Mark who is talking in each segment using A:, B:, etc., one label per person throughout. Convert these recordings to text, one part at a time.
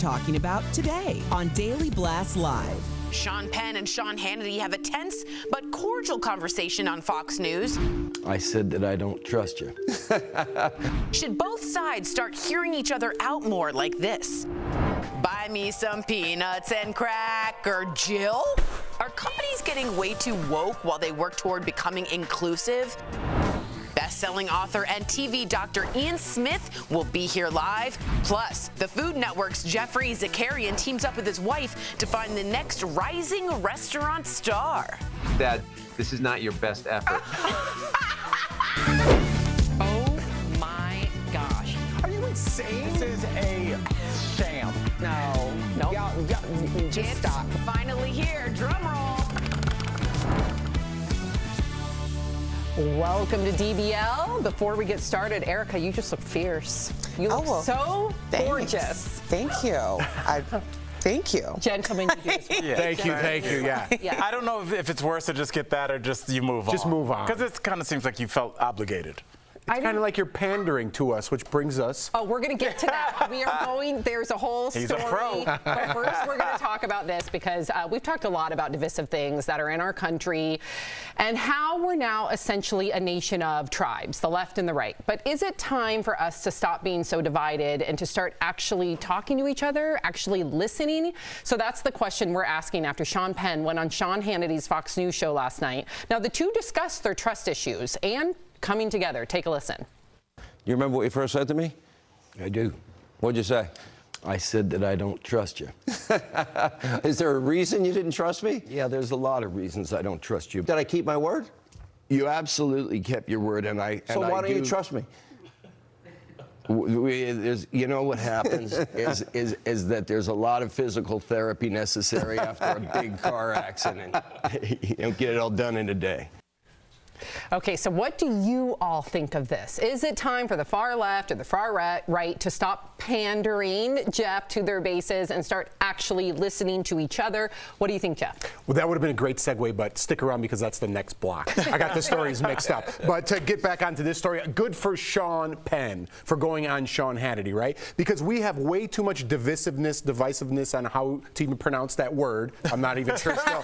A: talking about today on Daily Blast Live.
B: Sean Penn and Sean Hannity have a tense but cordial conversation on Fox News.
C: I said that I don't trust you.
B: Should both sides start hearing each other out more like this? Buy me some peanuts and cracker, Jill? Are companies getting way too woke while they work toward becoming inclusive? Best-selling author and TV doctor Ian Smith will be here live. Plus, the Food Network's Chef Zakarian teams up with his wife to find the next rising restaurant star.
D: Dad, this is not your best effort.
B: Oh my gosh.
E: Are you insane? This is a sham.
B: No. Nope.
E: Y'all, just stop.
B: Finally here. Drum roll.
F: Welcome to DBL. Before we get started, Erica, you just look fierce. You look so gorgeous.
E: Thank you. Thank you.
F: Gentlemen, you do as well.
G: Yeah. Thank you, yeah. I don't know if it's worse to just get that or just you move on.
H: Just move on.
G: Because it kind of seems like you felt obligated.
H: It's kind of like you're pandering to us, which brings us.
F: Oh, we're going to get to that. We are going, there's a whole story.
G: He's a pro.
F: But first, we're going to talk about this because we've talked a lot about divisive things that are in our country and how we're now essentially a nation of tribes, the left and the right. But is it time for us to stop being so divided and to start actually talking to each other, actually listening? So that's the question we're asking after Sean Penn went on Sean Hannity's Fox News show last night. Now, the two discussed their trust issues and coming together. Take a listen.
C: You remember what you first said to me? I do. What'd you say? I said that I don't trust you. Is there a reason you didn't trust me? Yeah, there's a lot of reasons I don't trust you. Did I keep my word? You absolutely kept your word, and I. So why don't you trust me? You know what happens is that there's a lot of physical therapy necessary after a big car accident. You don't get it all done in a day.
F: Okay, so what do you all think of this? Is it time for the far left or the far right to stop pandering, Jeff, to their bases and start actually listening to each other? What do you think, Jeff?
H: Well, that would have been a great segue, but stick around because that's the next block. I got the stories mixed up. But to get back onto this story, good for Sean Penn for going on Sean Hannity, right? Because we have way too much divisiveness on how to even pronounce that word. I'm not even sure still.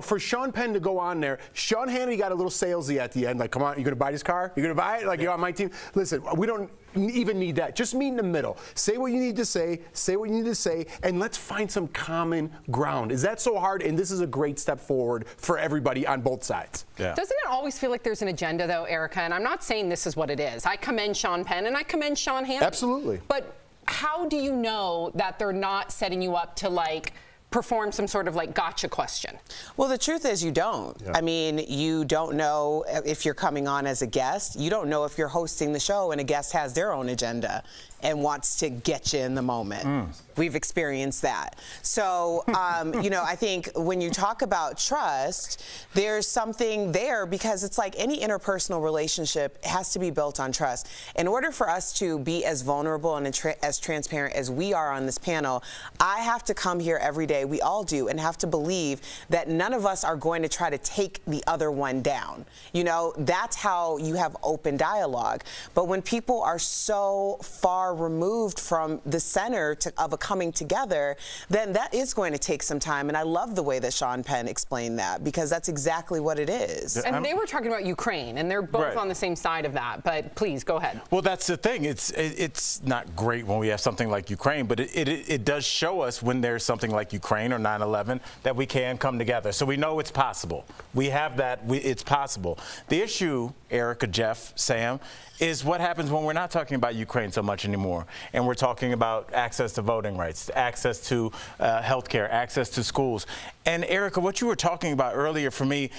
H: For Sean Penn to go on there, Sean Hannity got a little salesy at the end, like, come on, you gonna buy this car? You gonna buy it? Like, you're on my team? Listen, we don't even need that. Just meet in the middle. Say what you need to say what you need to say, and let's find some common ground. Is that so hard? And this is a great step forward for everybody on both sides.
G: Yeah.
F: Doesn't it always feel like there's an agenda, though, Erica? And I'm not saying this is what it is. I commend Sean Penn and I commend Sean Hannity.
H: Absolutely.
F: But how do you know that they're not setting you up to, like, perform some sort of like gotcha question?
E: Well, the truth is you don't.
H: Yeah.
E: I mean, you don't know if you're coming on as a guest. You don't know if you're hosting the show and a guest has their own agenda and wants to get you in the moment. We've experienced that. So, I think when you talk about trust, there's something there because it's like any interpersonal relationship has to be built on trust. In order for us to be as vulnerable and as transparent as we are on this panel, I have to come here every day, we all do, and have to believe that none of us are going to try to take the other one down. You know, that's how you have open dialogue. But when people are so far removed from the center of a coming together, then that is going to take some time. And I love the way that Sean Penn explained that because that's exactly what it is.
F: And they were talking about Ukraine, and they're both on the same side of that. But please, go ahead.
G: Well, that's the thing. It's not great when we have something like Ukraine, but it does show us when there's something like Ukraine or 9/11 that we can come together. So we know it's possible. We have that. It's possible. The issue, Erica, Jeff, Sam, is what happens when we're not talking about Ukraine so much anymore, and we're talking about access to voting rights, access to health care, access to schools. And Erica, what you were talking about earlier for me,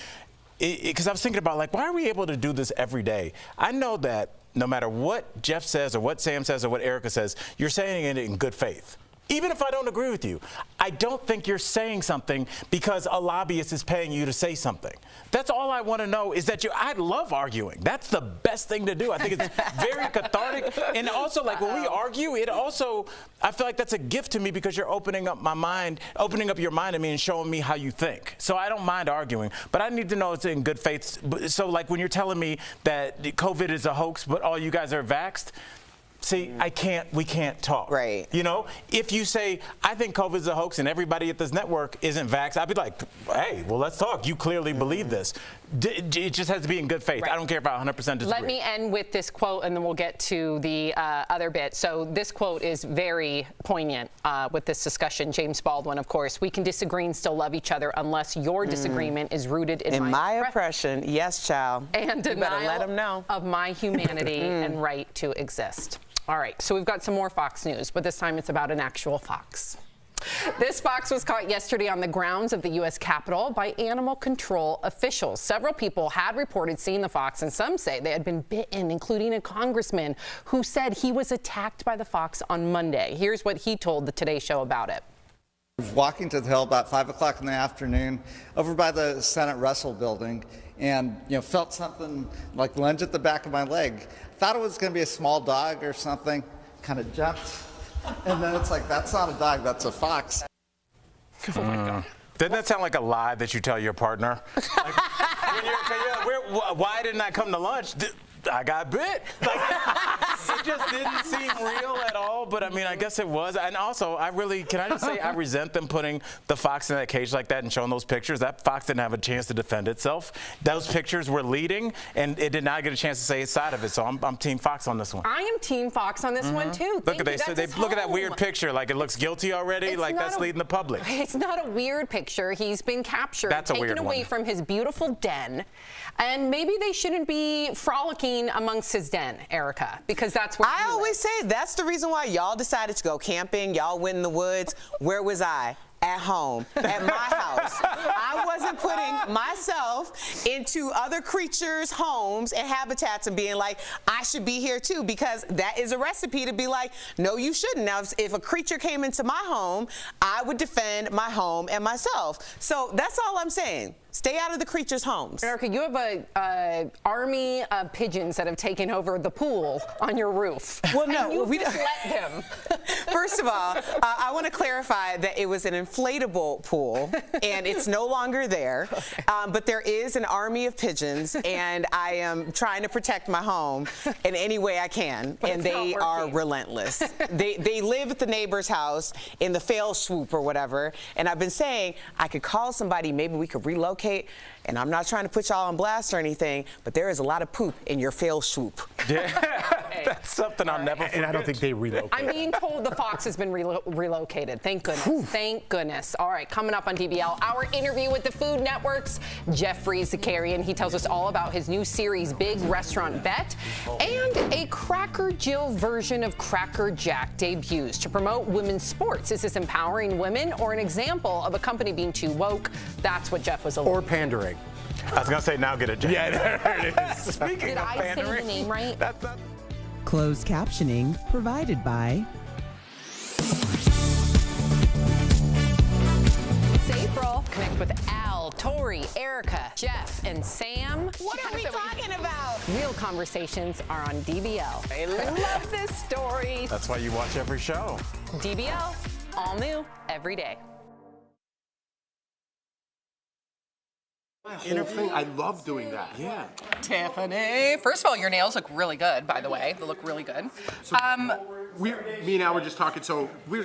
G: because I was thinking about, like, why are we able to do this every day? I know that no matter what Jeff says or what Sam says or what Erica says, you're saying it in good faith. Even if I don't agree with you, I don't think you're saying something because a lobbyist is paying you to say something. That's all I want to know is that I love arguing. That's the best thing to do. I think it's very cathartic. And also, like, when we argue, I feel like that's a gift to me because you're opening up my mind, opening up your mind to me and showing me how you think. So I don't mind arguing, but I need to know it's in good faith. So, like, when you're telling me that COVID is a hoax, but all you guys are vaxxed, See, we can't talk.
E: Right.
G: You know, if you say, I think COVID's a hoax and everybody at this network isn't vaxxed, I'd be like, hey, well, let's talk. You clearly believe this. It just has to be in good faith.
F: Right.
G: I don't care if I 100% disagree.
F: Let me end with this quote, and then we'll get to the other bit. So this quote is very poignant with this discussion. James Baldwin, of course. We can disagree and still love each other unless your disagreement is rooted in
E: my oppression. Yes, child.
F: And
E: you better let them know
F: of my humanity and right to exist. All right, so we've got some more Fox News, but this time it's about an actual fox. This fox was caught yesterday on the grounds of the U.S. Capitol by animal control officials. Several people had reported seeing the fox, and some say they had been bitten, including a congressman who said he was attacked by the fox on Monday. Here's what he told the Today Show about it.
I: I was walking to the Hill about 5 o'clock in the afternoon over by the Senate Russell building and felt something like lunge at the back of my leg. Thought it was going to be a small dog or something, kind of jumped. And then it's like, that's not a dog, that's a fox.
G: Oh my God. Doesn't that sound like a lie that you tell your partner? Like, why didn't I come to lunch? I got bit. Like, it just didn't seem real at all, but I mean, I guess it was. And also, can I just say, I resent them putting the fox in that cage like that and showing those pictures. That fox didn't have a chance to defend itself. Those pictures were leading, and it did not get a chance to say its side of it. So I'm Team Fox on this one.
F: I am Team Fox on this one, too.
G: Look at look at that weird picture. Like, it looks guilty already. Like, that's leading the public.
F: It's not a weird picture. He's been captured, taken away from his beautiful den. And maybe they shouldn't be frolicking amongst his den, Erica, because that's where
E: I always say that's the reason why y'all decided to go camping. Y'all went in the woods. Where was I? At home, at my house. I wasn't putting myself into other creatures' homes and habitats and being like, I should be here too, because that is a recipe to be like, no, you shouldn't. Now, if a creature came into my home, I would defend my home and myself. So that's all I'm saying. Stay out of the creatures' homes.
F: Erica, you have an army of pigeons that have taken over the pool on your roof.
E: Well, no,
F: we just let them.
E: First of all, I want to clarify that it was an inflatable pool, and it's no longer there. But there is an army of pigeons, and I am trying to protect my home in any way I can, and they are relentless. They live at the neighbor's house in the fail swoop or whatever, and I've been saying I could call somebody, maybe we could relocate. And I'm not trying to put y'all on blast or anything, but there is a lot of poop in your fail swoop.
G: Yeah, that's something I'll never forget.
H: And I don't think they relocate.
F: I'm being told the fox has been relocated. Thank goodness. Whew. Thank goodness. All right, coming up on DBL, our interview with the Food Network's Chef Zakarian. He tells us all about his new series, Big Restaurant Bet, and a Cracker Jill version of Cracker Jack debuts to promote women's sports. Is this empowering women or an example of a company being too woke? That's what Jeff was alluding.
H: Or pandering.
G: I was going to say, now get it, Jack.
H: Yeah, there it is.
G: Speaking
F: Did
G: of
F: I
G: pandering,
F: say the name right?
A: Closed captioning provided by
F: It's April. Connect with Al, Tori, Erica, Jeff, and Sam.
E: What are we talking about?
F: Real conversations are on DBL. I love this story.
G: That's why you watch every show.
F: DBL, all new, every day.
H: Inner thing, I love doing that. Yeah.
J: Tiffany. First of all, your nails look really good, by the way. They look really good.
H: So me and Al were just talking. So we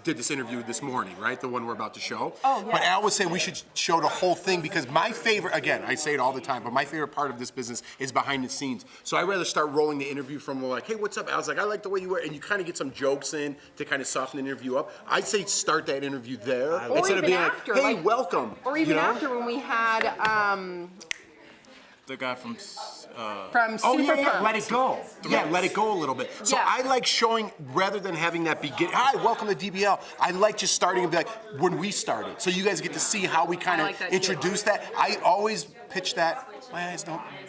H: did this interview this morning, right? The one we're about to show.
J: Oh, yeah.
H: But Al was saying we should show the whole thing because my favorite, again, I say it all the time, but my favorite part of this business is behind the scenes. So I'd rather start rolling the interview from like, hey, what's up? Al's like, I like the way you wear, and you kind of get some jokes in to kind of soften the interview up. I'd say start that interview there instead of being
J: after,
H: like, hey, welcome.
J: Or even after when we had
G: The guy from
J: Super
H: yeah,
J: Perks.
H: let it go. Yeah, let it go a little bit. So
J: Yeah.
H: I like showing, rather than having that begin, hi, welcome to DBL, I like just starting and be like, when we started. So you guys get to see how we kind of
J: like that too.
H: introduce that. I always pitch that.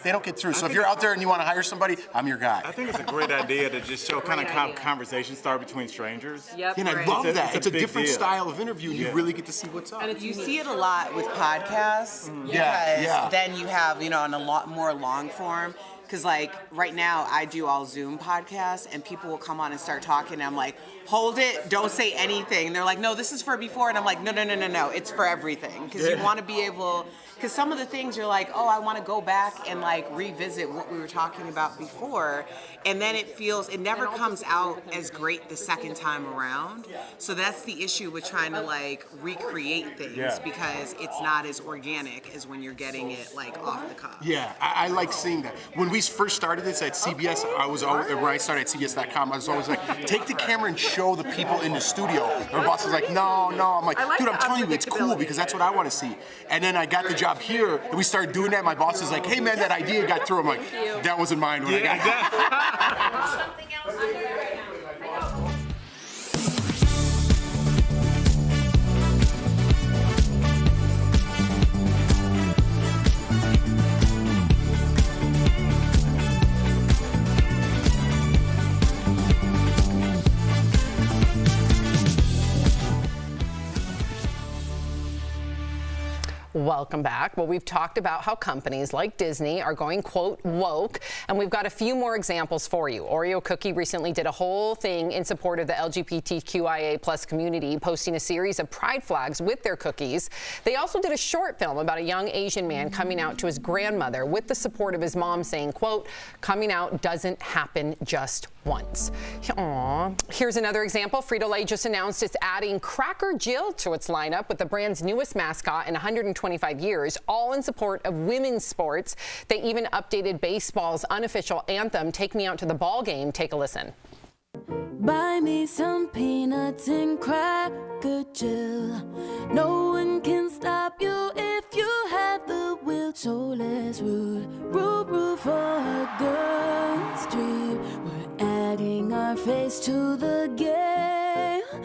H: They don't get through. So if you're out there and you want to hire somebody, I'm your guy.
K: I think it's a great idea to just show kind of conversation start between strangers.
J: Yep.
H: And I
J: right.
H: love that.
K: It's
H: It's
K: a
H: a
K: big
H: different
K: deal.
H: style of interview, and you really get to see what's up.
L: You see it a lot with podcasts
H: Yeah,
L: because
H: yeah.
L: then you have, on a lot more long form,
E: Because like right now I do all Zoom podcasts and people will come on and start talking and I'm like, hold it, don't say anything. And they're like, no, this is for before. And I'm like, no, it's for everything. Because you want to be able, because some of the things you're like, oh, I want to go back and like revisit what we were talking about before. And then it never comes out as great the second time around. So that's the issue with trying to like recreate things because it's not as organic as when you're getting it like off the cuff.
H: Yeah, I like seeing that. When we first started this at CBS, when I started at CBS.com, I was always like, take the camera and show the people in the studio. And my boss was like, no. I'm like, dude, I'm telling you, it's cool because that's what I want to see. And then I got the job here, and we started doing that. My boss is like, hey man, that idea got through. I'm like, that wasn't mine when I got it.
L: Something else under there right now.
F: Welcome back. Well, we've talked about how companies like Disney are going, quote, woke, and we've got a few more examples for you. Oreo Cookie recently did a whole thing in support of the LGBTQIA plus community, posting a series of pride flags with their cookies. They also did a short film about a young Asian man coming out to his grandmother with the support of his mom saying, quote, coming out doesn't happen just once. Aww. Here's another example. Frito-Lay just announced it's adding Cracker Jill to its lineup with the brand's newest mascot in 125 years, all in support of women's sports. They even updated baseball's unofficial anthem, Take Me Out to the Ball Game. Take a listen.
M: Buy me some peanuts and Cracker Jill. No one can stop you if you have the will. So let's root for a girl's dream. We're adding our face to the game.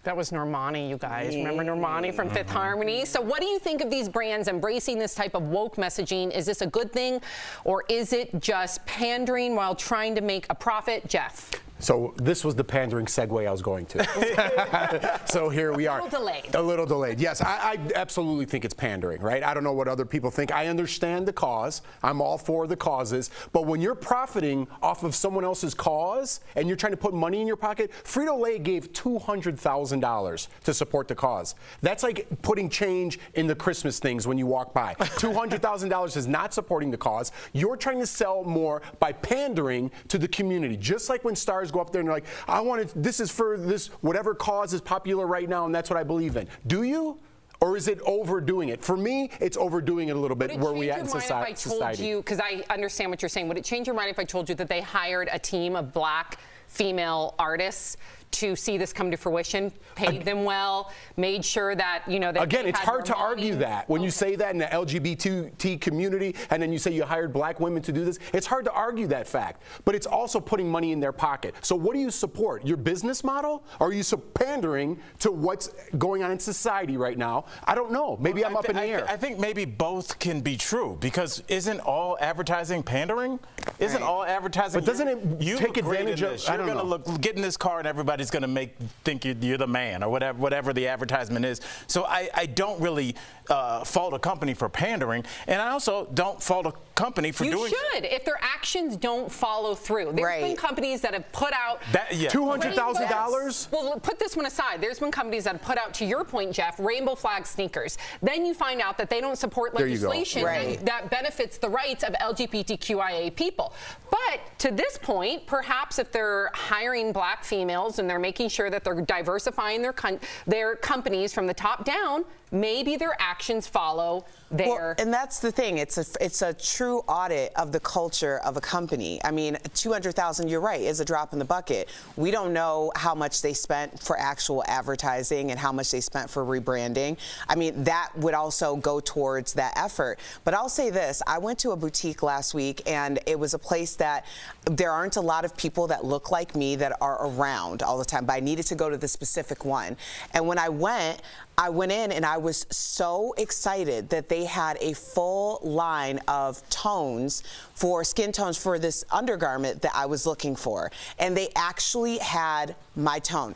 F: That was Normani, you guys. Remember Normani from Fifth Harmony? So what do you think of these brands embracing this type of woke messaging? Is this a good thing, or is it just pandering while trying to make a profit? Jeff?
H: So this was the pandering segue I was going to. So here we are.
F: A little delayed.
H: A little delayed. Yes, I absolutely think it's pandering, right? I don't know what other people think. I understand the cause. I'm all for the causes. But when you're profiting off of someone else's cause and you're trying to put money in your pocket, Frito-Lay gave $200,000 to support the cause. That's like putting change in the Christmas things when you walk by. $200,000 is not supporting the cause. You're trying to sell more by pandering to the community. Just like when stars go up there and they're like, I want it, this is for this, whatever cause is popular right now, and that's what I believe in. Do you? Or is it overdoing it? For me, it's overdoing it a little bit where we at in society.
F: Would it change your mind if I told you, because I understand what you're saying, would it change your mind if I told you that they hired a team of black female artists to see this come to fruition, paid them well, made sure that, you know, that
H: again, it's hard to argue that when you say that in the LGBT community and then you say you hired black women to do this. It's hard to argue that fact, but it's also putting money in their pocket. So what do you support? Your business model? Or are you pandering to what's going on in society right now? I don't know. Maybe I'm up in the air.
G: I think maybe both can be true, because isn't all advertising pandering? Isn't all advertising?
H: But doesn't it take advantage of?
G: You're going to get in this car and everybody's going to think you're the man, or whatever the advertisement is. So I don't really fault a company for pandering, and I also don't fault a company for doing.
F: You should, if their actions don't follow through. There's been companies that have put out
H: $200,000.
F: Well, put this one aside. There's been companies that have put out, to your point, Jeff, rainbow flag sneakers. Then you find out that they don't support legislation that benefits the rights of LGBTQIA people. But to this point, perhaps if they're hiring black females and they're making sure that they're diversifying their companies from the top down, maybe their actions follow their.
E: Well, and that's the thing. It's a true audit of the culture of a company. I mean, $200,000, you're right, is a drop in the bucket. We don't know how much they spent for actual advertising and how much they spent for rebranding. I mean, that would also go towards that effort. But I'll say this, I went to a boutique last week, and it was a place that there aren't a lot of people that look like me that are around all the time, but I needed to go to the specific one. And when I went in and I was so excited that they had a full line of tones for skin tones for this undergarment that I was looking for. And they actually had my tone.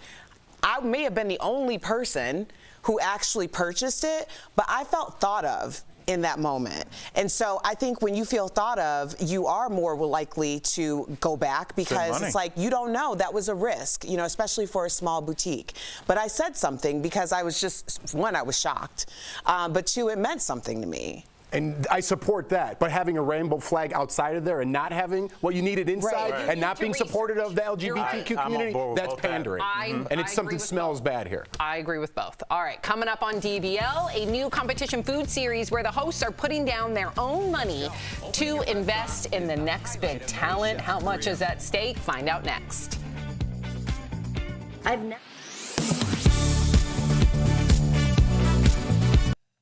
E: I may have been the only person who actually purchased it, but I felt thought of in that moment. And so I think when you feel thought of, you are more likely to go back because it's like, you don't know, that was a risk, you know, especially for a small boutique. But I said something because I was just, one, I was shocked, but two, it meant something to me.
H: And I support that, but having a rainbow flag outside of there and not having what you needed inside and not being supportive of the LGBTQ community, that's pandering. And it's something smells bad here.
F: I agree with both. All right, coming up on DBL, a new competition food series where the hosts are putting down their own money to invest in the next big talent. How much is at stake? Find out next.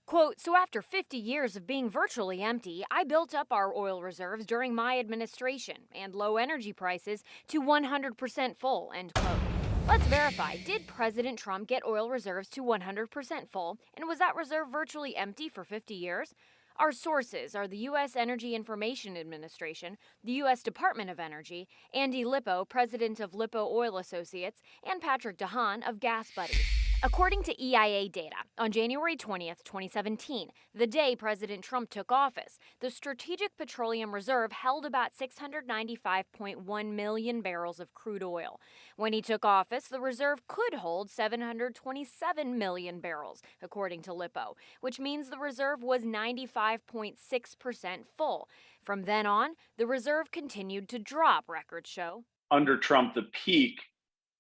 N: Quote, so after 50 years of being virtually empty, I built up our oil reserves during my administration and low energy prices to 100% full, end quote. Let's verify, did President Trump get oil reserves to 100% full, and was that reserve virtually empty for 50 years? Our sources are the U.S. Energy Information Administration, the U.S. Department of Energy, Andy Lippo, president of Lippo Oil Associates, and Patrick DeHaan of Gas Buddies. According to EIA data, on January 20th, 2017, the day President Trump took office, the Strategic Petroleum Reserve held about 695.1 million barrels of crude oil. When he took office, the reserve could hold 727 million barrels, according to Lippo, which means the reserve was 95.6% full. From then on, the reserve continued to drop, records show.
O: Under Trump, the peak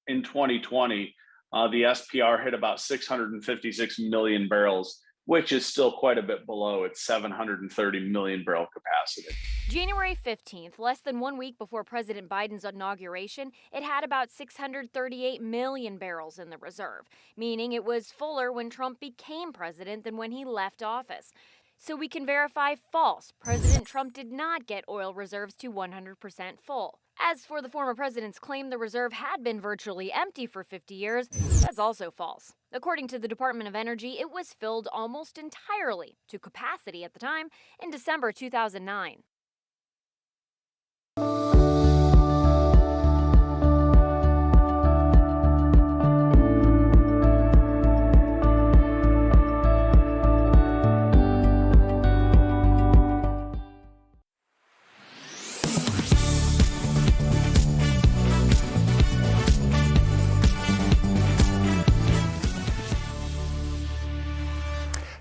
O: in 2020, the SPR hit about 656 million barrels, which is still quite a bit below its 730 million barrel capacity.
N: January 15th, less than 1 week before President Biden's inauguration, it had about 638 million barrels in the reserve, meaning it was fuller when Trump became president than when he left office. So we can verify false. President Trump did not get oil reserves to 100% full. As for the former president's claim the reserve had been virtually empty for 50 years, that's also false. According to the Department of Energy, it was filled almost entirely to capacity at the time in December 2009.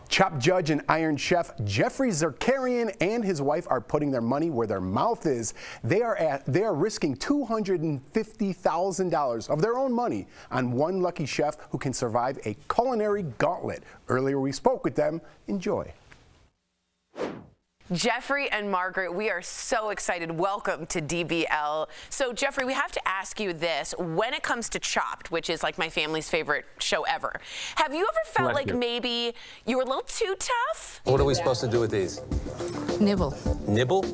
H: Top judge and Iron Chef Chef Zakarian and his wife are putting their money where their mouth is. They are risking $250,000 of their own money on one lucky chef who can survive a culinary gauntlet. Earlier we spoke with them. Enjoy.
B: Jeffrey and Margaret, we are so excited. Welcome to DBL. So, Jeffrey, we have to ask you this. When it comes to Chopped, which is like my family's favorite show ever, have you ever felt like maybe you were a little too tough?
P: What are we supposed to do with these?
Q: Nibble.
P: Nibble?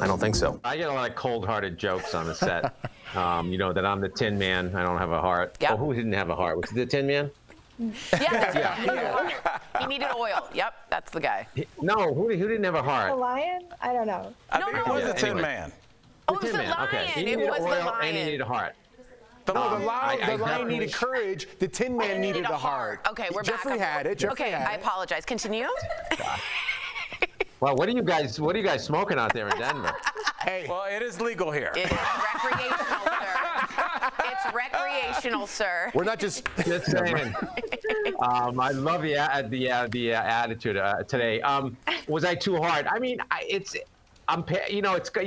P: I don't think so.
D: I get a lot of cold-hearted jokes on the set. You know, that I'm the Tin Man. I don't have a heart.
B: Yep.
D: Oh, who didn't have a heart? Was it the Tin Man?
B: Yeah. He needed oil. Yep, that's the guy.
D: No, who didn't have a heart?
L: The lion? I don't know.
G: I think it was the Tin Man.
B: Oh, it was the lion.
D: Okay. He needed oil and he needed a heart.
H: The lion needed courage. The Tin Man needed a heart.
B: Okay, we're
H: Jeffrey
B: back.
H: had it. Jeffrey had
B: I apologize. Continue.
D: Well, what are you guys smoking out there in Denver?
G: Hey. Well, it is legal here.
B: It is recreational, sir. It's recreational, sir.
H: We're not just
D: saying. I love the attitude today. Was I too hard? I mean, you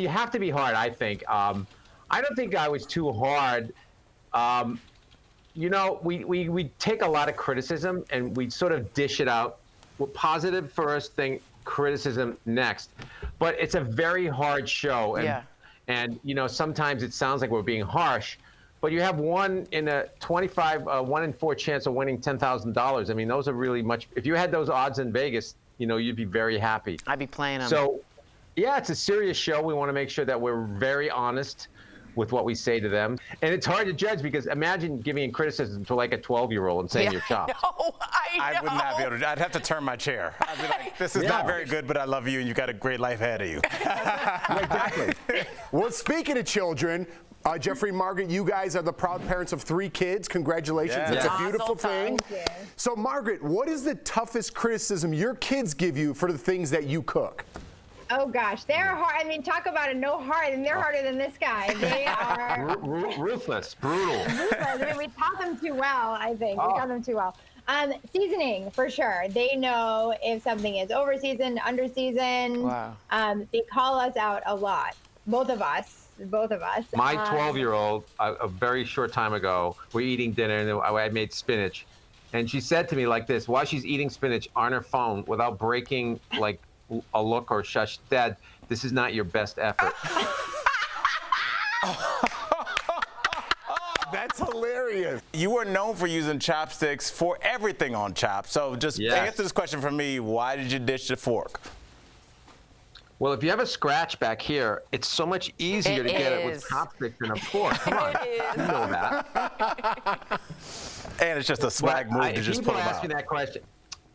D: have to be hard. I think. I don't think I was too hard. You know, we take a lot of criticism and we sort of dish it out. We're positive first thing, criticism next. But it's a very hard show, and you know, sometimes it sounds like we're being harsh. But you have 1 in 4 chance of winning $10,000. I mean, those are really much. If you had those odds in Vegas, you know, you'd be very happy.
B: I'd be playing them.
D: So, yeah, it's a serious show. We want to make sure that we're very honest with what we say to them. And it's hard to judge because imagine giving criticism to like a 12-year-old and saying you're chopped.
G: I would not be able to. I'd have to turn my chair. I'd be like, this is not very good, but I love you and you've got a great life ahead of you.
H: Exactly. Well, speaking of children, Jeffrey, Margaret, you guys are the proud parents of 3 kids. Congratulations.
G: Yeah.
H: It's
G: Yeah.
H: a beautiful thing.
L: Thank you.
H: So, Margaret, what is the toughest criticism your kids give you for the things that you cook?
L: Oh gosh, they're hard. I mean, talk about a no heart, and they're harder than this guy. They are
D: Ruthless, brutal.
L: ruthless. I mean, we taught them too well, I think. We taught them too well. Seasoning, for sure. They know if something is over-seasoned, under-seasoned.
E: Wow.
L: They call us out a lot. Both of us.
D: My 12-year-old, a very short time ago, we're eating dinner, and I made spinach. And she said to me like this, while she's eating spinach on her phone, without breaking like a look or shush, Dad, this is not your best effort.
H: That's hilarious.
G: You are known for using chopsticks for everything on Chopped. So just answer this question for me. Why did you ditch the fork?
D: Well, if you have a scratch back here, it's so much easier to get it with chopsticks than a fork. Come on. You know that.
G: And it's just a swag move to just pull
D: people
G: them
D: asking
G: out.
D: that question.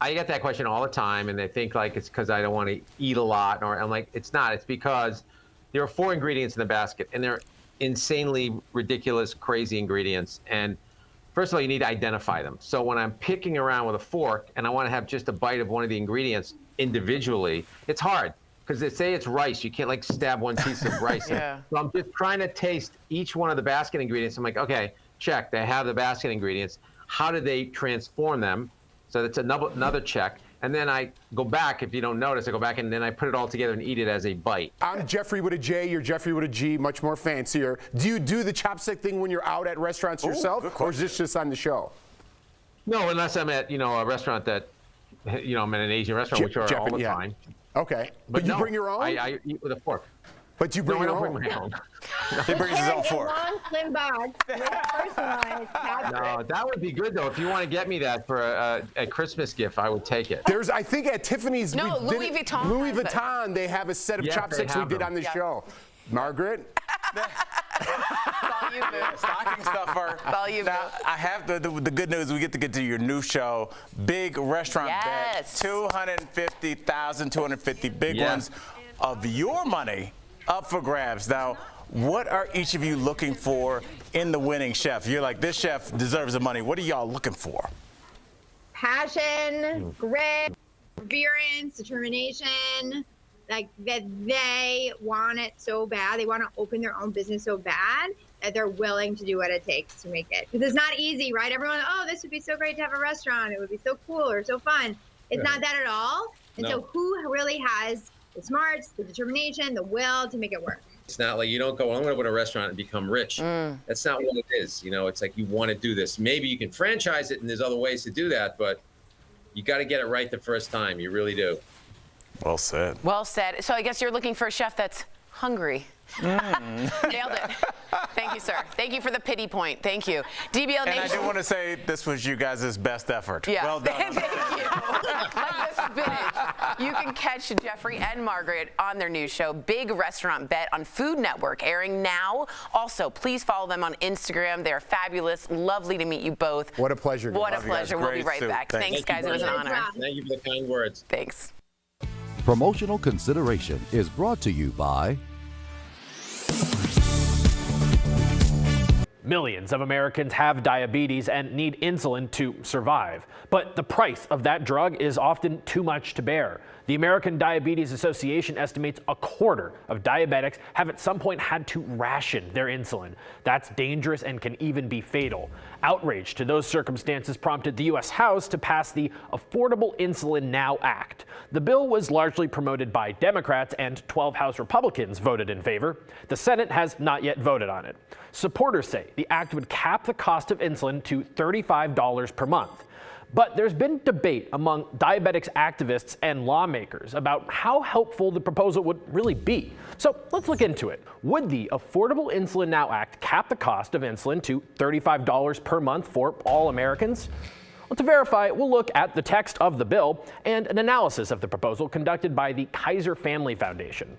D: I get that question all the time, and they think like it's because I don't want to eat a lot, or I'm like, it's not. It's because there are 4 ingredients in the basket, and they're insanely ridiculous, crazy ingredients. And first of all, you need to identify them. So when I'm picking around with a fork and I want to have just a bite of one of the ingredients individually, it's hard because they say it's rice. You can't like stab one piece of rice in. So I'm just trying to taste each one of the basket ingredients. I'm like, okay, check. They have the basket ingredients. How do they transform them? So that's another check. And then I go back, if you don't notice, I go back and then I put it all together and eat it as a bite.
H: I'm Jeffrey with a J, you're Jeffrey with a G, much more fancier. Do you do the chopstick thing when you're out at restaurants yourself, or is this just on the show?
D: No, unless I'm at, a restaurant that, I'm at an Asian restaurant, which are all the time.
H: Okay. But you bring your own?
D: I eat with a fork.
H: But you bring your own?
D: I don't bring my own.
G: He brings his own fork.
L: Long, slim box with personalized chopsticks.
D: No, that would be good, though. If you want to get me that for a Christmas gift, I would take it.
H: There's, I think at Tiffany's,
J: Louis Vuitton.
H: Louis Vuitton, they have a set of
D: Yes,
H: chopsticks
D: they
H: we
D: have
H: did
D: them.
H: on the show. Margaret?
J: All you, boo.
G: Stocking stuffer.
J: All you,
G: Now, I have the good news. We get to your new show, Big Restaurant Bet.
J: Yes.
G: 250,000, 250 big ones of your money up for grabs. Now, what are each of you looking for in the winning chef? You're like, this chef deserves the money. What are y'all looking for?
L: Passion, grit, perseverance, determination. Like that they want it so bad. They want to open their own business so bad that they're willing to do what it takes to make it. Because it's not easy, right? Everyone, oh, this would be so great to have a restaurant. It would be so cool or so fun. It's not that at all. And so who really has the smarts, the determination, the will to make it work?
Q: It's not like you don't go, I'm going to open a restaurant and become rich. That's not what it is. It's like you want to do this. Maybe you can franchise it and there's other ways to do that, but you got to get it right the first time. You really do.
G: Well said.
J: Well said. So I guess you're looking for a chef that's hungry. Nailed it. Thank you, sir. Thank you for the pity point. Thank you. DBL Nation.
G: And I do want to say this was you guys' best effort.
J: Yeah.
G: Well done.
J: Thank you. Like the spinach. You can catch Jeffrey and Margaret on their new show, Big Restaurant Bet, on Food Network, airing now. Also, please follow them on Instagram. They're fabulous. Lovely to meet you both.
H: What a pleasure.
J: What a pleasure. We'll be right back. Thanks, guys. It was an honor.
Q: Thank you for the kind words.
J: Thanks.
R: Promotional consideration is brought to you by
S: Millions of Americans have diabetes and need insulin to survive. But the price of that drug is often too much to bear. The American Diabetes Association estimates a quarter of diabetics have at some point had to ration their insulin. That's dangerous and can even be fatal. Outrage to those circumstances prompted the U.S. House to pass the Affordable Insulin Now Act. The bill was largely promoted by Democrats, and 12 House Republicans voted in favor. The Senate has not yet voted on it. Supporters say the act would cap the cost of insulin to $35 per month. But there's been debate among diabetics activists and lawmakers about how helpful the proposal would really be. So let's look into it. Would the Affordable Insulin Now Act cap the cost of insulin to $35 per month for all Americans? Well, to verify, we'll look at the text of the bill and an analysis of the proposal conducted by the Kaiser Family Foundation.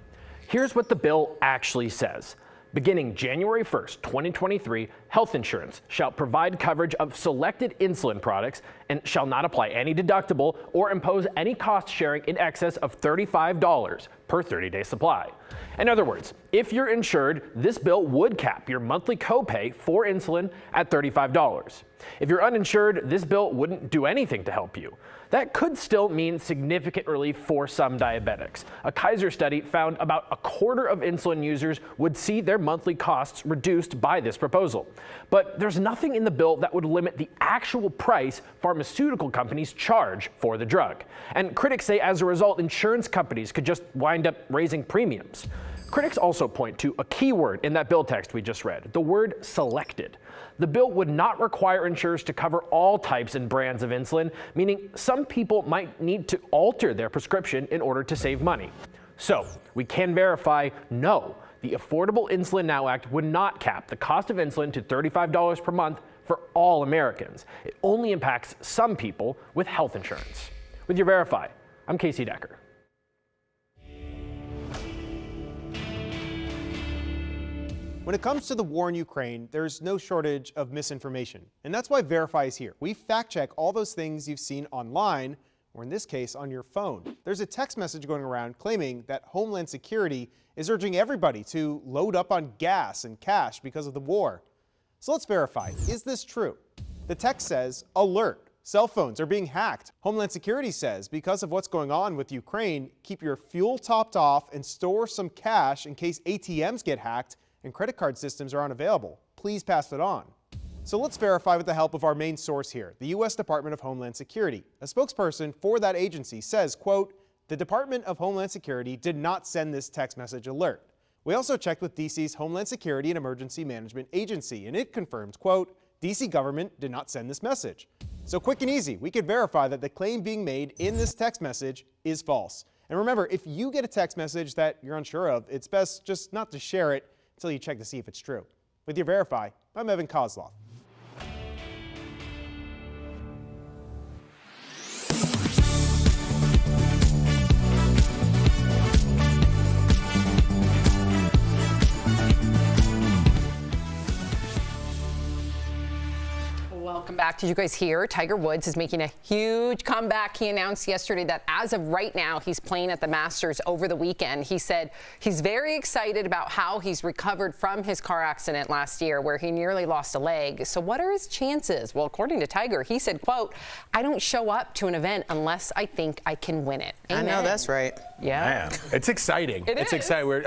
S: Here's what the bill actually says. Beginning January 1st, 2023, health insurance shall provide coverage of selected insulin products and shall not apply any deductible or impose any cost sharing in excess of $35 per 30-day supply. In other words, If you're insured, this bill would cap your monthly copay for insulin at $35. If you're uninsured, this bill wouldn't do anything to help you. That could still mean significant relief for some diabetics. A Kaiser study found about a quarter of insulin users would see their monthly costs reduced by this proposal. But there's nothing in the bill that would limit the actual price pharmaceutical companies charge for the drug. And critics say as a result, insurance companies could just wind up raising premiums. Critics also point to a key word in that bill text we just read, the word selected. The bill would not require insurers to cover all types and brands of insulin, meaning some people might need to alter their prescription in order to save money. So we can verify, no, the Affordable Insulin Now Act would not cap the cost of insulin to $35 per month for all Americans. It only impacts some people with health insurance. With your Verify, I'm Casey Decker.
T: When it comes to the war in Ukraine, there's no shortage of misinformation. And that's why Verify is here. We fact check all those things you've seen online, or in this case, on your phone. There's a text message going around claiming that Homeland Security is urging everybody to load up on gas and cash because of the war. So let's verify. Is this true? The text says, alert, cell phones are being hacked. Homeland Security says because of what's going on with Ukraine, keep your fuel topped off and store some cash in case ATMs get hacked and credit card systems are unavailable. Please pass it on. So let's verify with the help of our main source here, the U.S. Department of Homeland Security. A spokesperson for that agency says, quote, the Department of Homeland Security did not send this text message alert. We also checked with D.C.'s Homeland Security and Emergency Management Agency, and it confirms, quote, D.C. government did not send this message. So quick and easy, we could verify that the claim being made in this text message is false. And remember, if you get a text message that you're unsure of, it's best just not to share it until you check to see if it's true. With your Verify, I'm Evan Kozlov.
F: Welcome back. Did you guys hear? Tiger Woods is making a huge comeback. He announced yesterday that as of right now, he's playing at the Masters over the weekend. He said he's very excited about how he's recovered from his car accident last year where he nearly lost a leg. So what are his chances? Well, according to Tiger, he said, quote, I don't show up to an event unless I think I can win it. Amen.
E: I know that's right.
F: Yeah.
H: Man, it's exciting. It's exciting.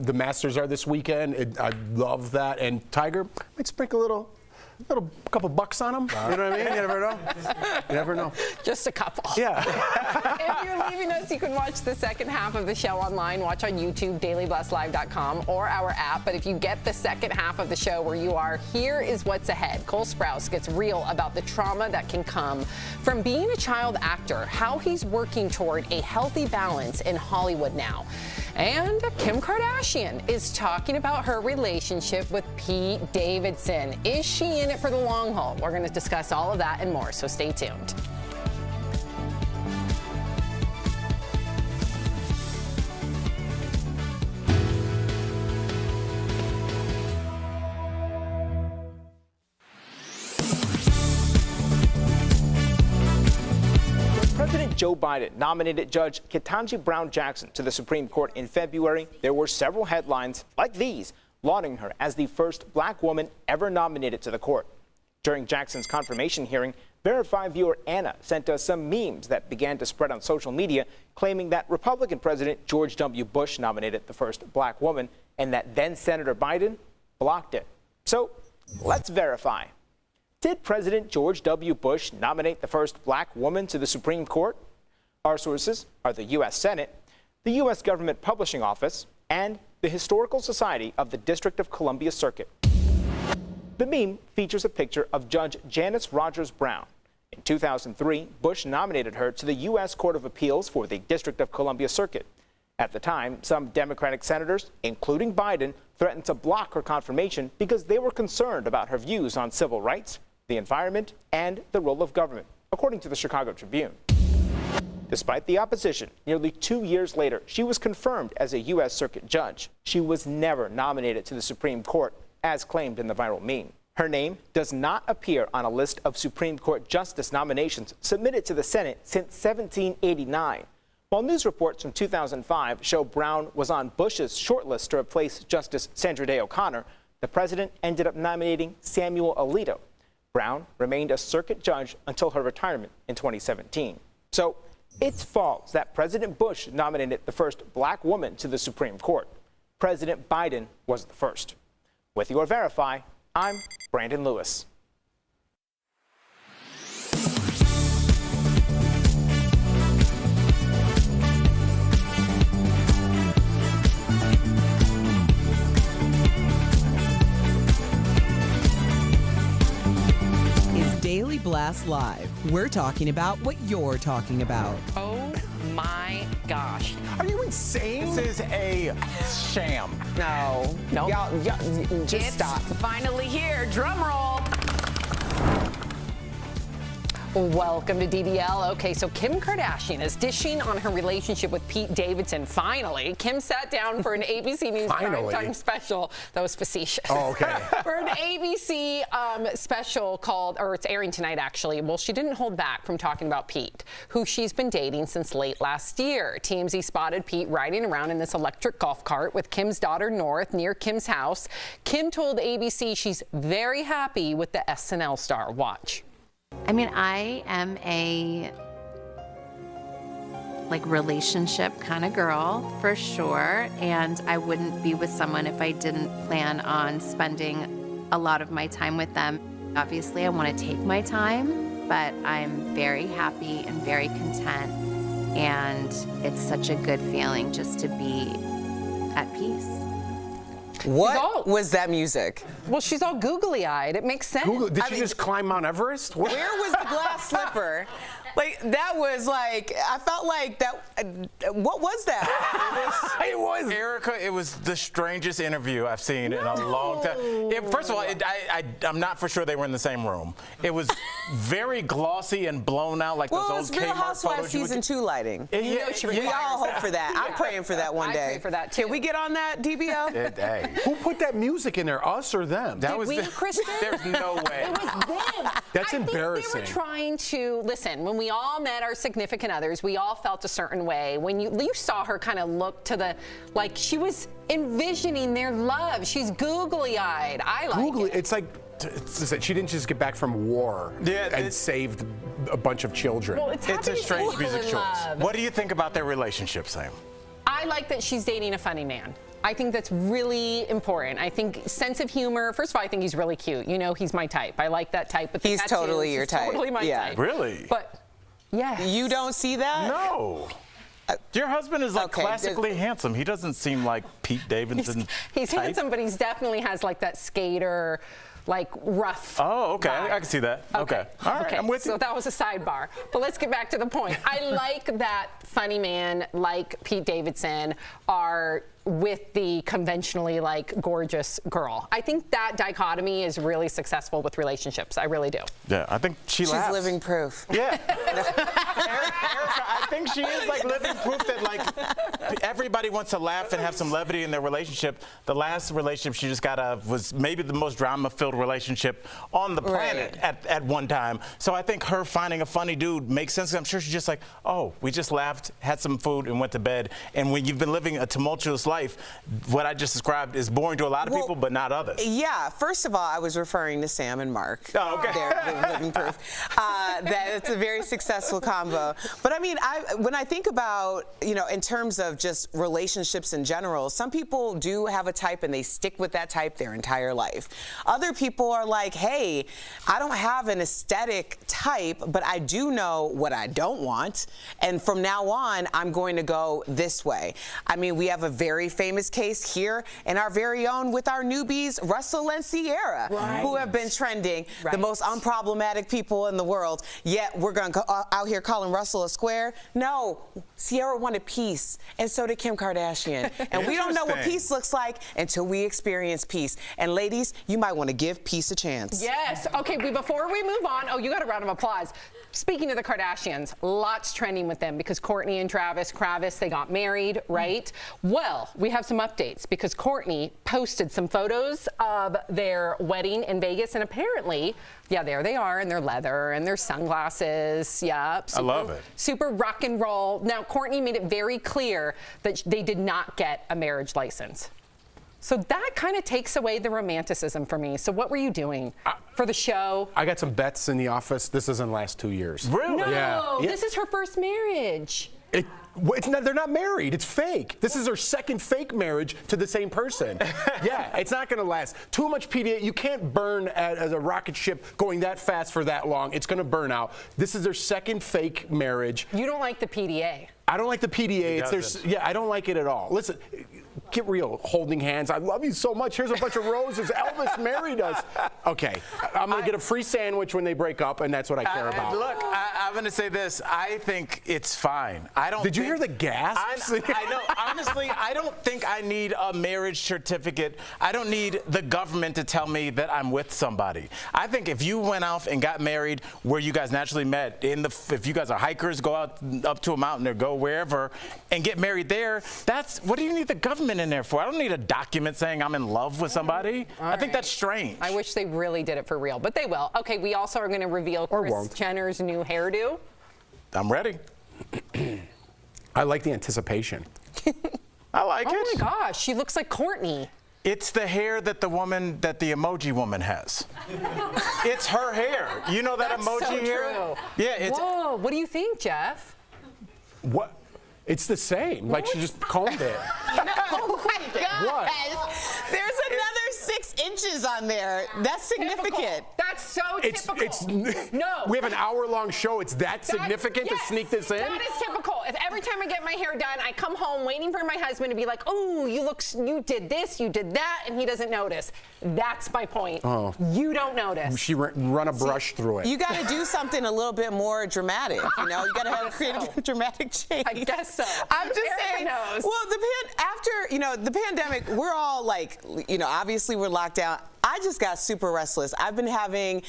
H: The Masters are this weekend. I love that. And Tiger might sprinkle a couple bucks on them. You know what I mean? You never know. You never know.
F: Just a couple.
H: Yeah.
F: If you're leaving us, you can watch the second half of the show online. Watch on YouTube, dailyblastlive.com, or our app. But if you get the second half of the show where you are, here is what's ahead. Cole Sprouse gets real about the trauma that can come from being a child actor, how he's working toward a healthy balance in Hollywood now. And Kim Kardashian is talking about her relationship with Pete Davidson. Is she in it for the long haul? We're going to discuss all of that and more, so stay tuned.
U: President Joe Biden nominated Judge Ketanji Brown Jackson to the Supreme Court in February. There were several headlines like these lauding her as the first black woman ever nominated to the court. During Jackson's confirmation hearing, Verify viewer Anna sent us some memes that began to spread on social media claiming that Republican President George W. Bush nominated the first black woman and that then Senator Biden blocked it. So let's verify. Did President George W. Bush nominate the first black woman to the Supreme Court? Our sources are the U.S. Senate, the U.S. Government Publishing Office, and the Historical Society of the District of Columbia Circuit. The meme features a picture of Judge Janice Rogers Brown. In 2003, Bush nominated her to the U.S. Court of Appeals for the District of Columbia Circuit. At the time, some Democratic senators, including Biden, threatened to block her confirmation because they were concerned about her views on civil rights, the environment, and the role of government, according to the Chicago Tribune. Despite the opposition, nearly 2 years later, she was confirmed as a U.S. Circuit judge. She was never nominated to the Supreme Court, as claimed in the viral meme. Her name does not appear on a list of Supreme Court justice nominations submitted to the Senate since 1789. While news reports from 2005 show Brown was on Bush's shortlist to replace Justice Sandra Day O'Connor, the president ended up nominating Samuel Alito. Brown remained a circuit judge until her retirement in 2017. So it's false that President Bush nominated the first black woman to the Supreme Court. President Biden was the first. With your Verify, I'm Brandon Lewis.
A: Daily Blast Live. We're talking about what you're talking about.
B: Oh my gosh.
H: Are you insane?
G: This is a sham.
E: No.
B: Nope.
E: Y'all just stop.
B: Finally here. Drum roll.
F: Welcome to DBL. Okay, so Kim Kardashian is dishing on her relationship with Pete Davidson. Finally, Kim sat down for an ABC News primetime special. That was facetious.
H: Oh, okay.
F: For an ABC special called, or it's airing tonight actually. Well, she didn't hold back from talking about Pete, who she's been dating since late last year. TMZ spotted Pete riding around in this electric golf cart with Kim's daughter North near Kim's house. Kim told ABC she's very happy with the SNL star. Watch.
C: I mean, I am a relationship kind of girl for sure, and I wouldn't be with someone if I didn't plan on spending a lot of my time with them. Obviously, I want to take my time, but I'm very happy and very content, and it's such a good feeling just to be at peace.
E: What was that music?
F: Well, she's all googly-eyed. It makes sense.
H: Did she just climb Mount Everest? What?
E: Where was the glass slipper? Like, that was like, I felt like that, what was that?
G: It was. Erica, it was the strangest interview I've seen in a long time. First of all, I'm not for sure they were in the same room. It was very glossy and blown out, like those old Kmart
E: Real Housewives
G: photos.
E: season 2 lighting.
F: We
E: all hope for that. I'm praying for that one day.
F: I pray for that too.
E: Can we get on that, DBL?
H: Hey. Who put that music in there, us or them?
G: That was
F: Christian?
G: There's no way.
F: It was them.
H: That's
F: I
H: embarrassing.
F: think they were trying to, listen, when we all met our significant others, we all felt a certain way. When you saw her kind of look to the, like she was envisioning their love. She's googly-eyed. I like it.
H: It's like, she didn't just get back from war and saved a bunch of children.
F: Well, it's
G: a strange music choice.
F: love.
G: What do you think about their relationship, Sam?
F: I like that she's dating a funny man. I think that's really important. I think sense of humor. First of all, I think he's really cute. You know, he's my type. I like that type. But
E: He's totally your type.
F: Totally my type.
G: Really?
F: But yes.
E: You don't see that?
G: No. Your husband is like classically handsome. He doesn't seem like Pete Davidson.
F: He's
G: type.
F: handsome, but he's definitely has like that skater, like rough.
G: Oh, okay.
F: vibe.
G: I can see that. Okay. All right. I'm with you.
F: So that was a sidebar. But let's get back to the point. I like that funny man like Pete Davidson are with the conventionally like gorgeous girl. I think that dichotomy is really successful with relationships. I really do.
G: Yeah, I think she's
E: living proof.
G: Yeah. Erica, I think she is like living proof that like everybody wants to laugh and have some levity in their relationship. The last relationship she just got out of was maybe the most drama-filled relationship on the planet at one time. So I think her finding a funny dude makes sense. I'm sure she's just like, oh, we just laughed, had some food, and went to bed. And when you've been living a tumultuous life, what I just described is boring to a lot of people, but not others.
E: Yeah, first of all, I was referring to Sam and Mark.
G: Oh, okay.
E: They're living proof that it's a very successful combo. But I mean, when I think about, in terms of just relationships in general, some people do have a type and they stick with that type their entire life. Other people are like, hey, I don't have an aesthetic type, but I do know what I don't want. And from now on, I'm going to go this way. I mean, we have a very famous case here in our very own with our newbies, Russell and Sierra, who have been trending, the most unproblematic people in the world. Yet we're going to go out here calling Russell a square. No, Sierra wanted peace, and so did Kim Kardashian. And we don't know what peace looks like until we experience peace. And ladies, you might want to give peace a chance.
F: Yes. Okay, before we move on, you got a round of applause. Speaking of the Kardashians, lots trending with them because Kourtney and Travis, they got married, right? Well, we have some updates because Kourtney posted some photos of their wedding in Vegas, and apparently, yeah, there they are in their leather and their sunglasses. Yeah.
G: I love it.
F: Super rock and roll. Now, Courtney made it very clear that they did not get a marriage license. So that kind of takes away the romanticism for me. So what were you doing for the show?
H: I got some bets in the office. This doesn't last 2 years.
G: Really?
F: No,
H: Yeah.
F: this is her first marriage.
H: They're not married. It's fake. This is her second fake marriage to the same person. Yeah, it's not going to last. Too much PDA. You can't burn as a rocket ship going that fast for that long. It's going to burn out. This is their second fake marriage.
F: You don't like the PDA.
H: I don't like the PDA. Yeah, I don't like it at all. Listen, get real. Holding hands. I love you so much. Here's a bunch of roses. Elvis married us. Okay, I'm going to get a free sandwich when they break up, and that's what I care about.
G: Look, I'm going to say this. I think it's fine. I don't.
H: Did you hear the gasps?
G: I know. Honestly, I don't think I need a marriage certificate. I don't need the government to tell me that I'm with somebody. I think if you went out and got married where you guys naturally met, if you guys are hikers, go out up to a mountain or go wherever and get married there, what do you need the government in there for? I don't need a document saying I'm in love with somebody. I think that's strange.
F: I wish they really did it for real, but they will. Okay, we also are going to reveal Kris Jenner's new hairdo.
G: I'm ready.
H: I like the anticipation.
G: I like it.
F: Oh my gosh, she looks like Courtney.
G: It's the hair that the emoji woman has. It's her hair. You know that
F: That's
G: emoji
F: so
G: hair?
F: True.
G: Yeah.
F: Whoa, what do you think, Jeff?
H: What? It's the same. Like she just combed it.
E: Oh my God.
H: What?
E: There's another 6 inches on there. That's significant.
F: Typical. That's so typical. No.
H: We have an hour-long show. It's that significant to sneak this in?
F: That is typical. If every time I get my hair done, I come home waiting for my husband to be like, oh, you did this, you did that, and he doesn't notice. That's my point.
H: Oh.
F: You don't notice.
H: She run a brush through it.
E: You got to do something a little bit more dramatic. You know, you got to create a dramatic change.
F: I guess so.
E: I'm just
F: Erica
E: saying.
F: knows.
E: Well, after the pandemic, we're all like, obviously we're locked down. I just got super restless. I've been having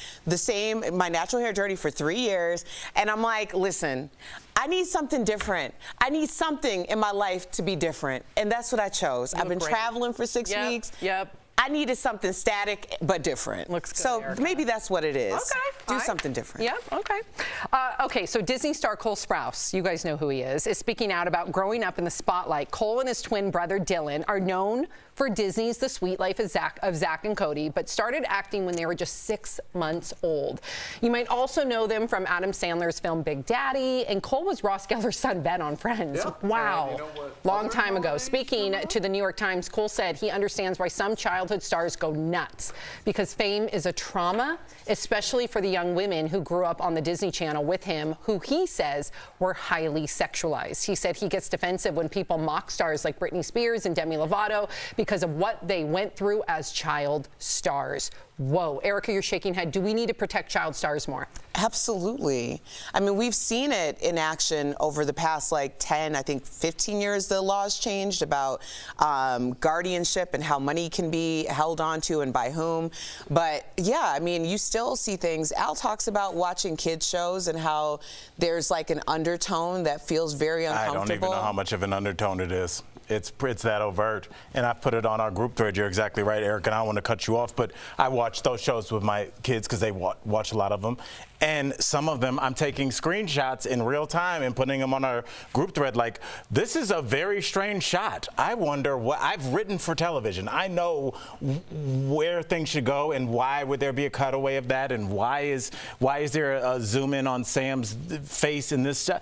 E: my natural hair journey for 3 years, and I'm like, listen, I need something different. I need something in my life to be different, and that's what I chose. I've been traveling for 6 weeks.
F: Yep.
E: I needed something static but different.
F: Looks good,
E: so
F: Erica.
E: maybe that's what it is.
F: Okay.
E: Do something different.
F: Yeah, okay. Okay, so Disney star Cole Sprouse, you guys know who he is speaking out about growing up in the spotlight. Cole and his twin brother Dylan are known for Disney's The Sweet Life of Zack and Cody, but started acting when they were just 6 months old. You might also know them from Adam Sandler's film Big Daddy, and Cole was Ross Geller's son Ben on Friends.
G: Yeah.
F: Wow. Long time ago. Speaking to the New York Times, Cole said he understands why some childhood stars go nuts, because fame is a trauma, especially for the young women who grew up on the Disney Channel with him, who he says were highly sexualized. He said he gets defensive when people mock stars like Britney Spears and Demi Lovato because of what they went through as child stars. Whoa, Erica, you're shaking head. Do we need to protect child stars more?
E: Absolutely. I mean, we've seen it in action over the past 10, I think 15 years. The laws changed about guardianship and how money can be held onto and by whom. But yeah, I mean, you still see things. Al talks about watching kids shows and how there's an undertone that feels very uncomfortable.
G: I don't even know how much of an undertone it is. It's that overt, and I put it on our group thread. You're exactly right, Eric, and I don't want to cut you off, but I watch those shows with my kids because they watch a lot of them, and some of them I'm taking screenshots in real time and putting them on our group thread. Like, this is a very strange shot. I wonder what I've written for television. I know where things should go and why would there be a cutaway of that, and why is there a zoom in on Sam's face in this shot?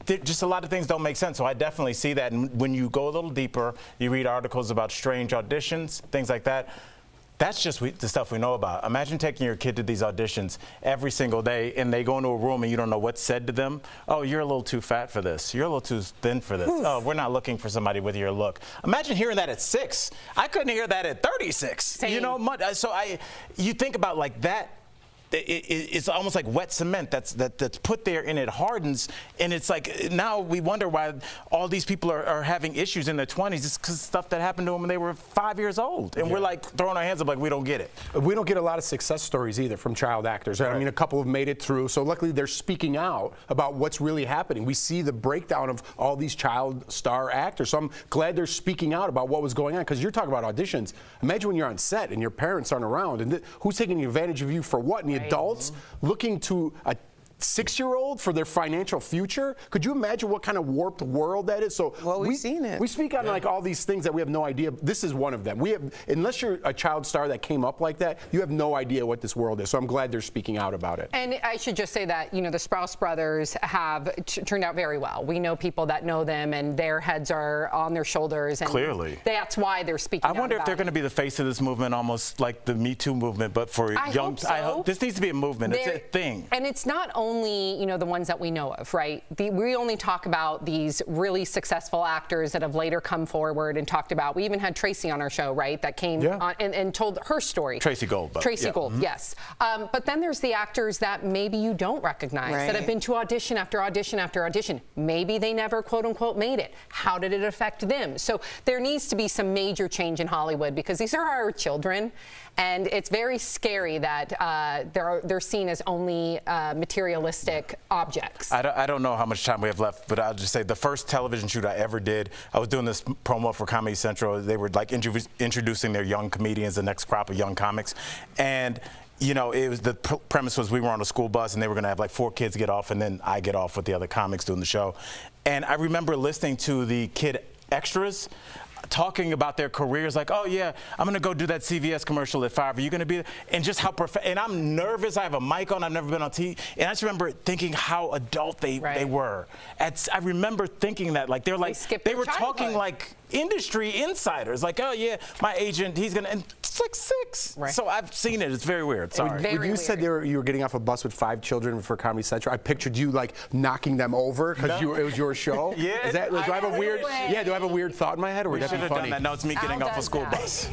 G: Just a lot of things don't make sense. So I definitely see that, and when you go a little deeper, you read articles about strange auditions, things like that. That's just the stuff we know about. Imagine taking your kid to these auditions every single day, and they go into a room and you don't know what's said to them. Oh, you're a little too fat for this. You're a little too thin for this. Oh, we're not looking for somebody with your look. Imagine hearing that at 6. I couldn't hear that at 36.
F: Same.
G: You think about that. It's almost like wet cement that's put there, and it hardens, and it's like now we wonder why all these people are having issues in their 20s. It's because stuff that happened to them when they were 5 years old, and we're throwing our hands up like we don't get it.
H: We don't get a lot of success stories either from child actors. Right. I mean, a couple have made it through, so luckily they're speaking out about what's really happening. We see the breakdown of all these child star actors, so I'm glad they're speaking out about what was going on, because you're talking about auditions. Imagine when you're on set and your parents aren't around, and who's taking advantage of you for what? And the adults looking to 6-year-old for their financial future? Could you imagine what kind of warped world that is? So
E: we've seen it.
H: We speak on like all these things that we have no idea. This is one of them. We have, unless you're a child star that came up like that, you have no idea what this world is. So I'm glad they're speaking out about it.
F: And I should just say that, you know, the Sprouse brothers have turned out very well. We know people that know them, and their heads are on their shoulders. And
G: clearly.
F: That's why they're speaking out.
G: I wonder if they're
F: about
G: going to be the face of this movement, almost like the Me Too movement, but for young.
F: Hope so.
G: I hope this needs to be a movement. It's a thing.
F: And it's not only, you know, the ones that we know of, right? We only talk about these really successful actors that have later come forward and talked about. We even had Tracy on our show, right? That came on and told her story.
G: Tracy Gold.
F: Tracy Gold, yes. But then there's the actors that maybe you don't recognize, that have been to audition after audition after audition. Maybe they never, quote unquote, made it. How did it affect them? So there needs to be some major change in Hollywood, because these are our children. And it's very scary that they're seen as only materialistic objects.
G: I don't know how much time we have left, but I'll just say the first television shoot I ever did, I was doing this promo for Comedy Central. They were like introducing their young comedians, the next crop of young comics. And you know, it was the premise was we were on a school bus and they were going to have like 4 kids get off, and then I get off with the other comics doing the show. And I remember listening to the kid extras talking about their careers, like, oh yeah, I'm gonna go do that CVS commercial at 5. Are you gonna be there? And just how and I'm nervous. I have a mic on. I've never been on TV. And I just remember thinking how adult they were. I remember thinking that, like, they were talking like industry insiders, like, oh yeah, my agent, he's gonna, and it's like 6. So I've seen it. It's very weird. Sorry.
H: When you said you were getting off a bus with 5 children for Comedy Central, I pictured you like knocking them over because it was your show.
G: Yeah.
H: Is that, do I have a weird? Yeah. Do I have a weird thought in my head, or would that be funny?
G: No, it's me getting off a school bus.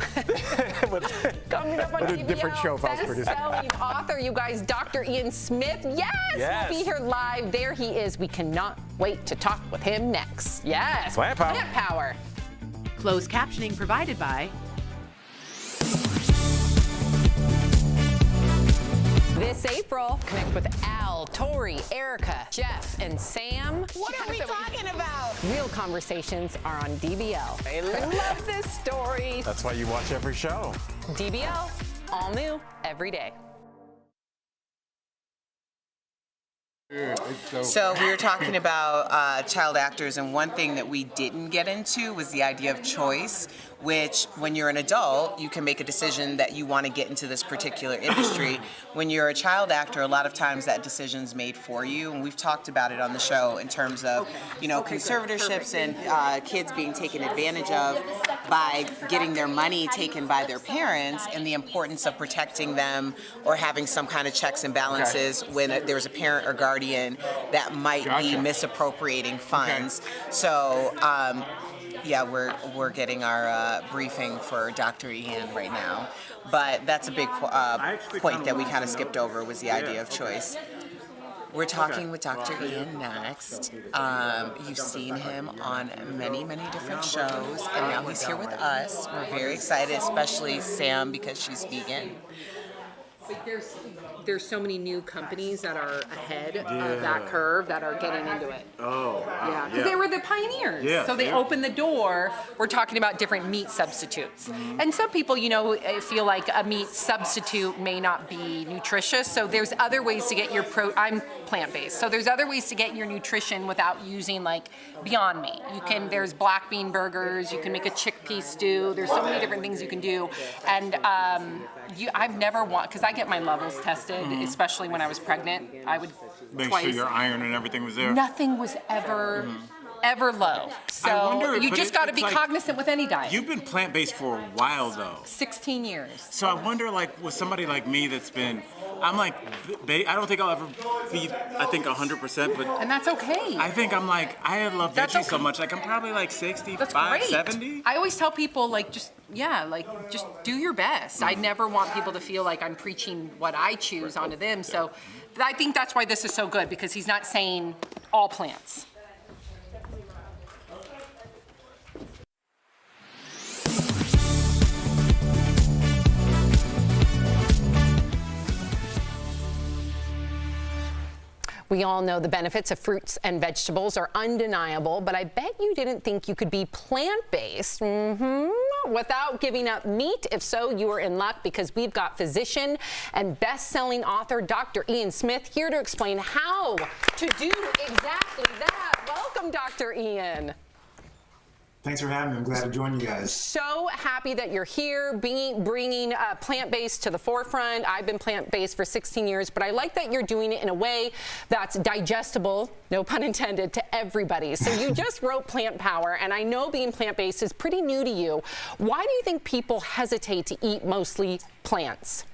F: Coming up on
H: What a
F: DBL,
H: different show if I was producing.
F: best-selling author, you guys, Dr. Ian Smith. Yes, we'll be here live. There he is. We cannot wait to talk with him next. Yes,
G: Plant Power.
F: Plant Power.
B: Closed captioning provided by
F: This April, connect with Al, Tori, Erica, Jeff, and Sam.
J: What are we talking about?
F: Real conversations are on DBL. I love this story.
G: That's why you watch every show.
F: DBL, all new, every day.
E: So we were talking about child actors, and one thing that we didn't get into was the idea of choice, which when you're an adult, you can make a decision that you want to get into this particular industry. When you're a child actor, a lot of times that decision's made for you, and we've talked about it on the show in terms of, you know, conservatorships and kids being taken advantage of by getting their money taken by their parents, and the importance of protecting them or having some kind of checks and balances when there's a parent or guardian that might be misappropriating funds. So yeah, we're getting our briefing for Dr. Ian right now, but that's a big point that we kind of skipped over, was the idea of choice. We're talking with Dr. Ian next. You've seen him on many, many different shows, and now he's here with us. We're very excited, especially Sam, because she's vegan.
F: But there's so many new companies that are ahead of that curve that are getting into it.
K: Oh, wow.
F: Yeah, because they were the pioneers.
K: Yeah,
F: so they opened the door. We're talking about different meat substitutes. And some people, you know, feel like a meat substitute may not be nutritious. So there's other ways to get your I'm plant-based. So there's other ways to get your nutrition without using like Beyond Meat. There's black bean burgers. You can make a chickpea stew. There's so many different things you can do. And I've never because I get my levels tested, especially when I was pregnant. I would
K: Make
F: twice.
K: sure your iron and everything was there.
F: Nothing was ever low. So you just got to be cognizant with any diet.
K: You've been plant-based for a while, though.
F: 16 years.
K: So I wonder, like, with somebody like me that's been, I'm like, I don't think I'll ever be, I think 100%, but.
F: And that's okay.
K: I think I'm like, I love veggies so much. Like, I'm probably like 65, 70.
F: I always tell people, like, just do your best. I never want people to feel like I'm preaching what I choose onto them. So I think that's why this is so good, because he's not saying all plants. We all know the benefits of fruits and vegetables are undeniable, but I bet you didn't think you could be plant-based. without giving up meat? If so, you are in luck, because we've got physician and best-selling author Dr. Ian Smith here to explain how to do exactly that. Welcome, Dr. Ian.
I: Thanks for having me. I'm glad to join you guys.
F: So happy that you're here, bringing plant-based to the forefront. I've been plant-based for 16 years, but I like that you're doing it in a way that's digestible, no pun intended, to everybody. So you just wrote Plant Power, and I know being plant-based is pretty new to you. Why do you think people hesitate to eat mostly plants?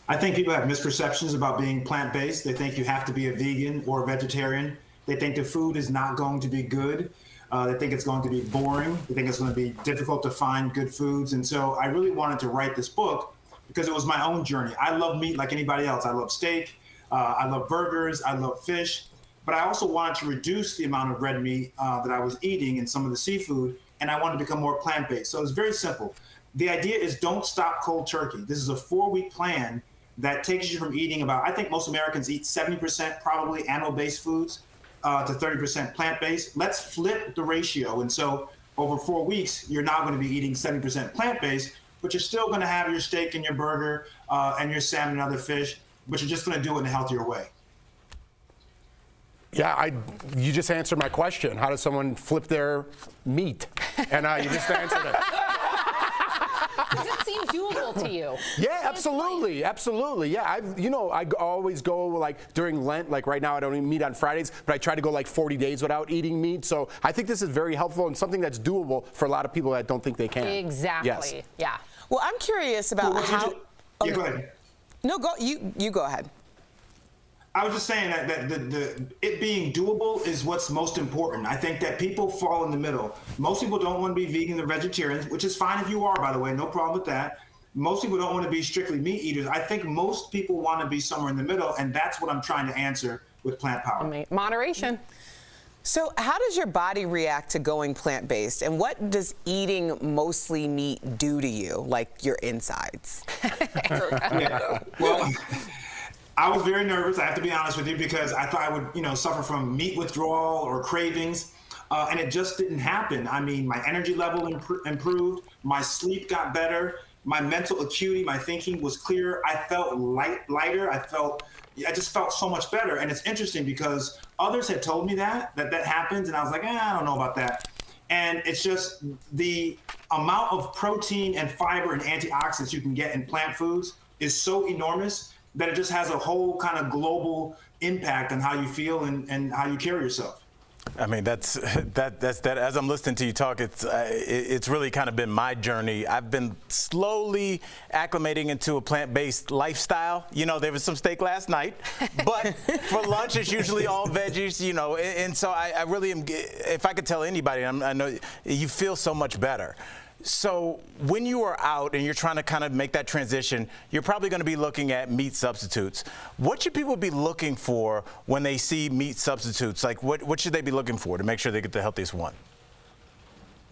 I: I think people have misperceptions about being plant-based. They think you have to be a vegan or a vegetarian. They think the food is not going to be good. They think it's going to be boring. They think it's going to be difficult to find good foods. And so I really wanted to write this book because it was my own journey. I love meat like anybody else. I love steak. I love burgers. I love fish. But I also wanted to reduce the amount of red meat that I was eating and some of the seafood. And I wanted to become more plant-based. So it's very simple. The idea is don't stop cold turkey. This is a 4-week plan that takes you from eating about, I think most Americans eat 70% probably animal-based foods to 30% plant-based. Let's flip the ratio. And so over 4 weeks, you're now going to be eating 70% plant-based, but you're still going to have your steak and your burger and your salmon and other fish, but you're just going to do it in a healthier way.
H: Yeah, you just answered my question. How does someone flip their meat? And you just answered it.
F: Does it seem doable to you?
H: Yeah, absolutely, absolutely. Yeah, I always go like during Lent. Like right now, I don't eat meat on Fridays, but I try to go like 40 days without eating meat. So I think this is very helpful and something that's doable for a lot of people that don't think they can.
F: Exactly.
H: Yes.
F: Yeah.
E: Well, I'm curious about how.
I: Yeah, go ahead.
E: No, you go ahead.
I: I was just saying that it being doable is what's most important. I think that people fall in the middle. Most people don't want to be vegan or vegetarians, which is fine if you are, by the way, no problem with that. Most people don't want to be strictly meat eaters. I think most people want to be somewhere in the middle, and that's what I'm trying to answer with Plant Power.
F: Moderation.
E: So how does your body react to going plant-based, and what does eating mostly meat do to you, like your insides?
I: Yeah. Well, I was very nervous, I have to be honest with you, because I thought I would, suffer from meat withdrawal or cravings, and it just didn't happen. I mean, my energy level improved, my sleep got better, my mental acuity, my thinking was clearer. I felt lighter. I just felt so much better. And it's interesting because others had told me that happens, and I was like, I don't know about that. And it's just the amount of protein and fiber and antioxidants you can get in plant foods is so enormous that it just has a whole kind of global impact on how you feel and how you carry yourself.
G: I mean, that's as I'm listening to you talk, it's really kind of been my journey. I've been slowly acclimating into a plant-based lifestyle. There was some steak last night, but for lunch it's usually all veggies, and so I really am, if I could tell anybody, I know you feel so much better. So when you are out and you're trying to kind of make that transition, you're probably going to be looking at meat substitutes. What should people be looking for when they see meat substitutes? Like what should they be looking for to make sure they get the healthiest one?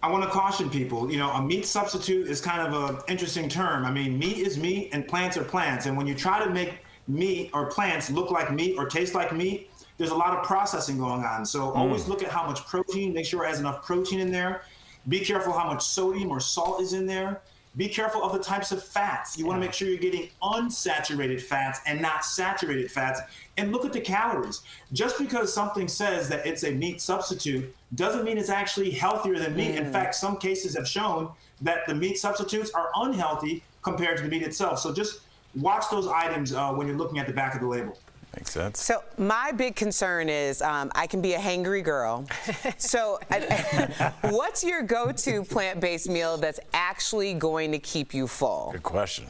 I: I want to caution people, a meat substitute is kind of an interesting term. I mean, meat is meat and plants are plants. And when you try to make meat or plants look like meat or taste like meat, there's a lot of processing going on. So always look at how much protein, make sure it has enough protein in there. Be careful how much sodium or salt is in there. Be careful of the types of fats. You want to make sure you're getting unsaturated fats and not saturated fats. And look at the calories. Just because something says that it's a meat substitute doesn't mean it's actually healthier than meat. In fact, some cases have shown that the meat substitutes are unhealthy compared to the meat itself. So just watch those items when you're looking at the back of the label.
G: Makes sense.
E: So my big concern is I can be a hangry girl. So what's your go-to plant-based meal that's actually going to keep you full?
G: Good question.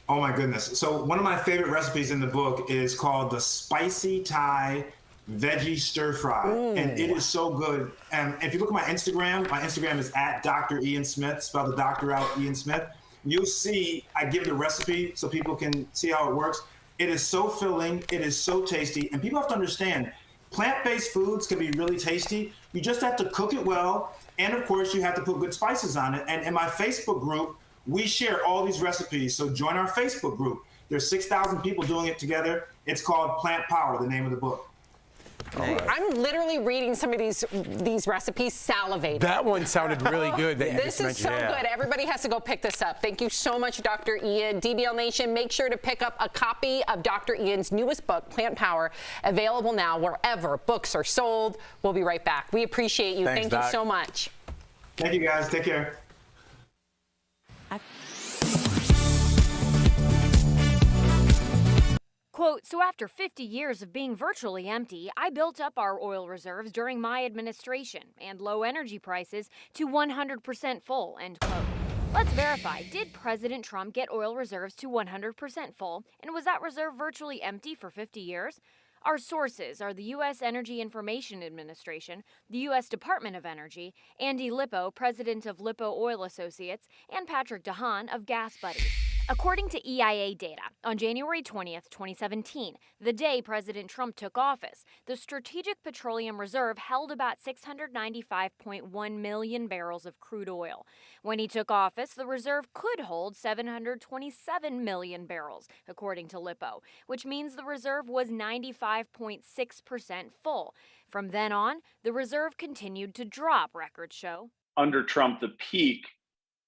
I: Oh my goodness. So one of my favorite recipes in the book is called the spicy Thai veggie stir fry. And it is so good. And if you look at my Instagram is at Dr. Ian Smith, spell the doctor out, Ian Smith. You'll see I give the recipe so people can see how it works. It is so filling, it is so tasty, and people have to understand, plant-based foods can be really tasty. You just have to cook it well, and of course, you have to put good spices on it. And in my Facebook group, we share all these recipes, so join our Facebook group. There's 6,000 people doing it together. It's called Plant Power, the name of the book.
F: I'm literally reading some of these recipes, salivating.
H: That one sounded really good. That you
F: This
H: just
F: is so
H: mentioned.
F: good. Everybody has to go pick this up. Thank you so much, Dr. Ian. DBL Nation, make sure to pick up a copy of Dr. Ian's newest book, Plant Power, available now wherever books are sold. We'll be right back. We appreciate you.
H: Thanks,
F: Thank
H: Doc.
F: you so much.
I: Thank you, guys. Take care.
N: Quote, so after 50 years of being virtually empty, I built up our oil reserves during my administration and low energy prices to 100% full, end quote. Let's verify, did President Trump get oil reserves to 100% full, and was that reserve virtually empty for 50 years? Our sources are the U.S. Energy Information Administration, the U.S. Department of Energy, Andy Lippo, president of Lippo Oil Associates, and Patrick DeHaan of Gas Buddies. According to EIA data, on January 20th, 2017, the day President Trump took office, the Strategic Petroleum Reserve held about 695.1 million barrels of crude oil. When he took office, the reserve could hold 727 million barrels, according to Lippo, which means the reserve was 95.6% full. From then on, the reserve continued to drop, records show.
O: Under Trump, the peak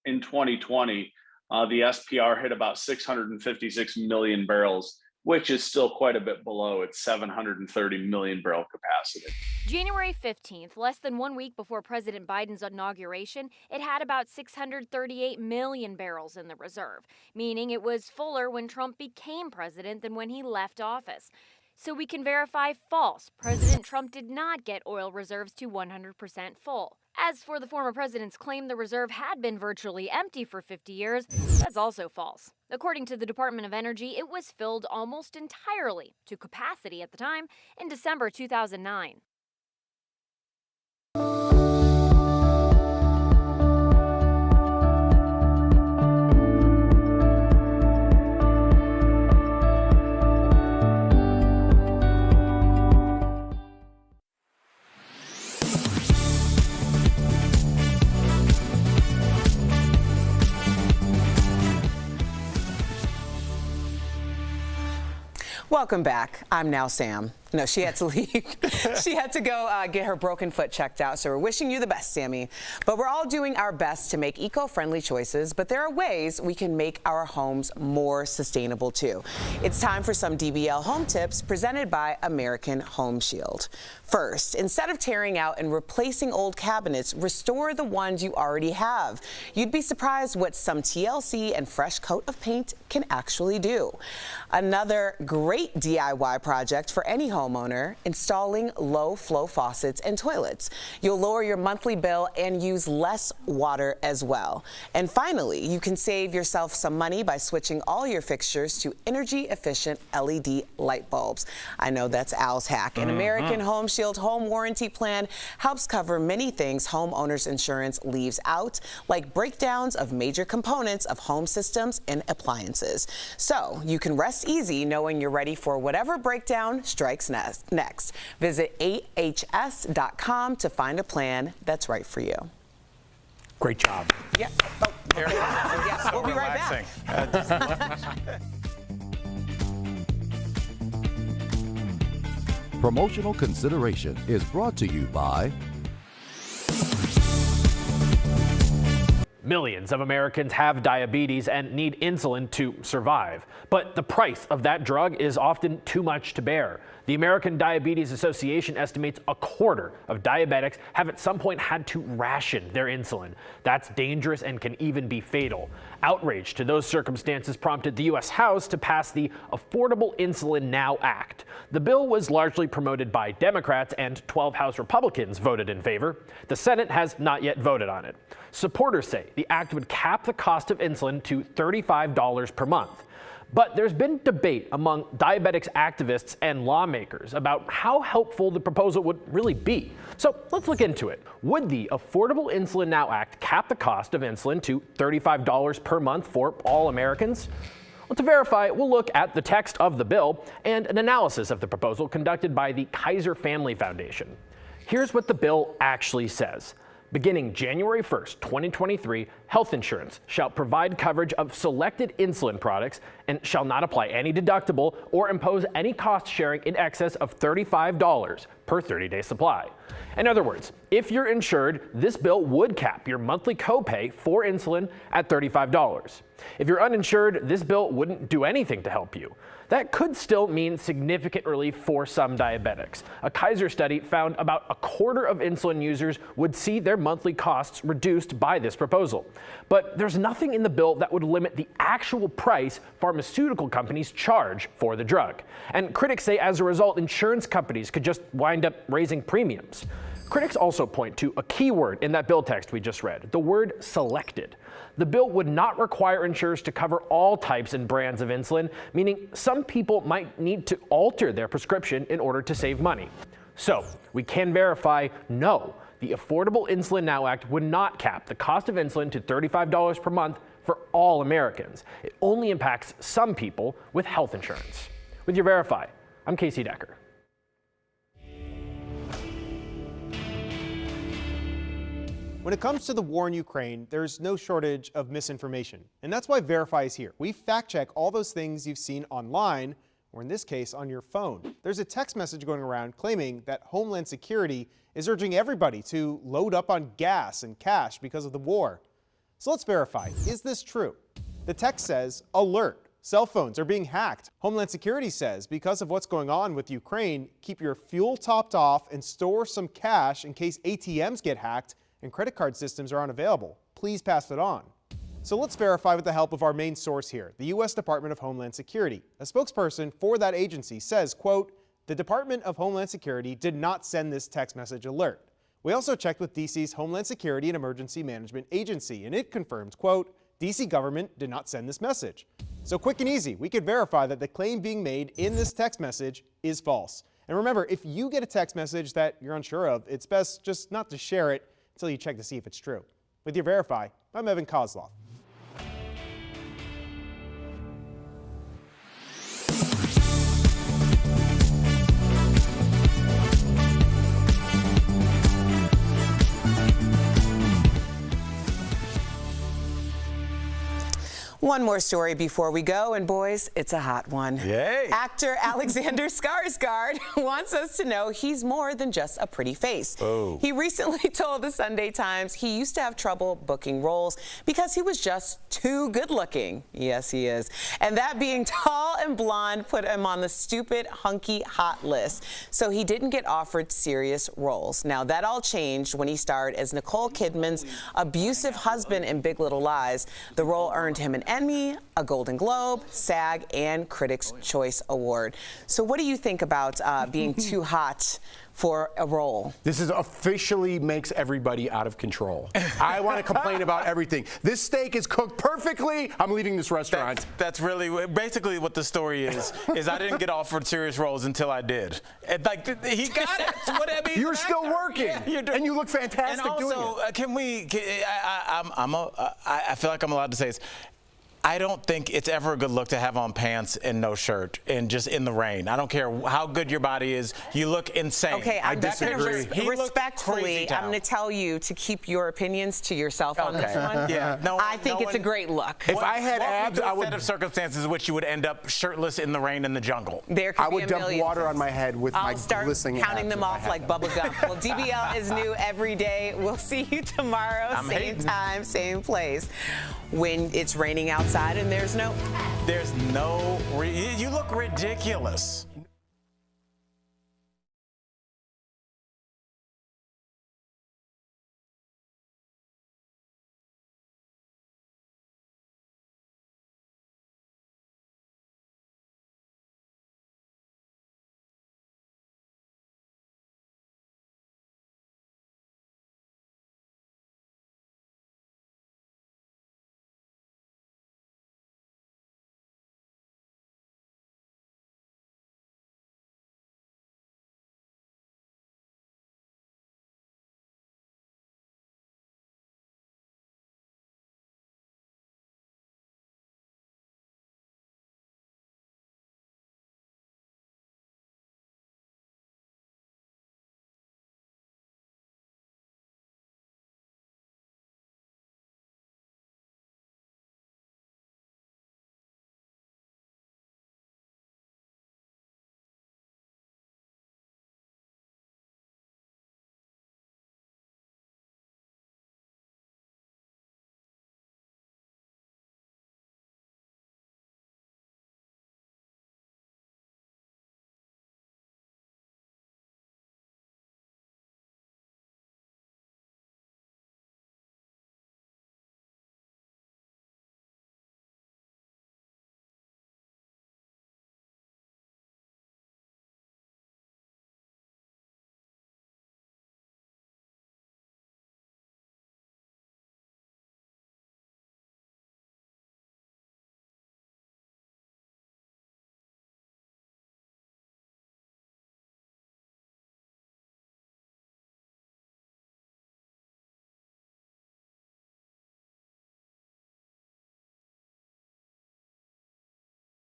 O: in 2020, the SPR hit about 656 million barrels, which is still quite a bit below its 730 million barrel capacity.
N: January 15th, less than 1 week before President Biden's inauguration, it had about 638 million barrels in the reserve, meaning it was fuller when Trump became president than when he left office. So we can verify false. President Trump did not get oil reserves to 100% full. As for the former president's claim the reserve had been virtually empty for 50 years, that's also false. According to the Department of Energy, it was filled almost entirely to capacity at the time in December 2009.
E: Welcome back. I'm now Sam. No, she had to leave. She had to go get her broken foot checked out. So we're wishing you the best, Sammy. But we're all doing our best to make eco-friendly choices, but there are ways we can make our homes more sustainable too. It's time for some DBL home tips presented by American Home Shield. First, instead of tearing out and replacing old cabinets, restore the ones you already have. You'd be surprised what some TLC and fresh coat of paint can actually do. Another great DIY project for any homeowner, installing low-flow faucets and toilets. You'll lower your monthly bill and use less water as well. And finally, you can save yourself some money by switching all your fixtures to energy-efficient LED light bulbs. I know that's Al's hack. An American Home Shield home warranty plan helps cover many things homeowners insurance leaves out, like breakdowns of major components of home systems and appliances. So you can rest easy knowing you're ready for whatever breakdown strikes next. Visit ahs.com to find a plan that's right for you.
H: Great job.
E: Yeah. Oh, yeah. We'll be right back.
R: Promotional consideration is brought to you by
S: Millions of Americans have diabetes and need insulin to survive. But the price of that drug is often too much to bear. The American Diabetes Association estimates a quarter of diabetics have at some point had to ration their insulin. That's dangerous and can even be fatal. Outrage to those circumstances prompted the U.S. House to pass the Affordable Insulin Now Act. The bill was largely promoted by Democrats, and 12 House Republicans voted in favor. The Senate has not yet voted on it. Supporters say the act would cap the cost of insulin to $35 per month. But there's been debate among diabetics activists and lawmakers about how helpful the proposal would really be. So let's look into it. Would the Affordable Insulin Now Act cap the cost of insulin to $35 per month for all Americans? Well, to verify, we'll look at the text of the bill and an analysis of the proposal conducted by the Kaiser Family Foundation. Here's what the bill actually says. Beginning January 1st, 2023, health insurance shall provide coverage of selected insulin products and shall not apply any deductible or impose any cost sharing in excess of $35 per 30-day supply. In other words, if you're insured, this bill would cap your monthly copay for insulin at $35. If you're uninsured, this bill wouldn't do anything to help you. That could still mean significant relief for some diabetics. A Kaiser study found about a quarter of insulin users would see their monthly costs reduced by this proposal. But there's nothing in the bill that would limit the actual price pharmaceutical companies charge for the drug. And critics say as a result, insurance companies could just wind up raising premiums. Critics also point to a key word in that bill text we just read, the word selected. The bill would not require insurers to cover all types and brands of insulin, meaning some people might need to alter their prescription in order to save money. So we can verify, no, the Affordable Insulin Now Act would not cap the cost of insulin to $35 per month for all Americans. It only impacts some people with health insurance. With your Verify, I'm Casey Decker.
T: When it comes to the war in Ukraine, there's no shortage of misinformation. And that's why Verify is here. We fact check all those things you've seen online, or in this case, on your phone. There's a text message going around claiming that Homeland Security is urging everybody to load up on gas and cash because of the war. So let's verify. Is this true? The text says, alert, cell phones are being hacked. Homeland Security says because of what's going on with Ukraine, keep your fuel topped off and store some cash in case ATMs get hacked and credit card systems are unavailable. Please pass it on. So let's verify with the help of our main source here, the U.S. Department of Homeland Security. A spokesperson for that agency says, quote, the Department of Homeland Security did not send this text message alert. We also checked with D.C.'s Homeland Security and Emergency Management Agency, and it confirms, quote, D.C. government did not send this message. So quick and easy, we could verify that the claim being made in this text message is false. And remember, if you get a text message that you're unsure of, it's best just not to share it until you check to see if it's true. With your Verify, I'm Evan Kozlov.
E: One more story before we go, and boys, it's a hot one.
G: Yay.
E: Actor Alexander Skarsgård wants us to know he's more than just a pretty face.
G: Oh.
E: He recently told the Sunday Times he used to have trouble booking roles because he was just too good looking. Yes, he is. And that being tall and blonde put him on the stupid, hunky, hot list. So he didn't get offered serious roles. Now, that all changed when he starred as Nicole Kidman's abusive husband in Big Little Lies. The role earned him an Emmy, a Golden Globe, SAG, and Critics' Choice Award. So what do you think about being too hot for a role?
H: This is officially makes everybody out of control. I want to complain about everything. This steak is cooked perfectly. I'm leaving this restaurant.
G: That's really basically what the story is I didn't get offered serious roles until I did. And like he got it. What I mean,
H: you're still working, and you look fantastic
G: and also,
H: doing it.
G: I feel like I'm allowed to say this. I don't think it's ever a good look to have on pants and no shirt and just in the rain. I don't care how good your body is. You look insane.
E: Okay, I'm just going
G: disagree.
E: to respectfully, I'm going to tell you to keep your opinions to yourself on this one.
G: Yeah,
E: I think it's a great look.
H: If I had abs, I would.
G: Set of circumstances in which you would end up shirtless in the rain in the jungle.
E: There could
H: I would
E: be a
H: dump
E: million.
H: water on my head with my glistening abs.
E: I'll start counting them off like bubble gum. Well, DBL is new every day. We'll see you tomorrow, same time, same place. When it's raining outside and there's no
G: you look ridiculous.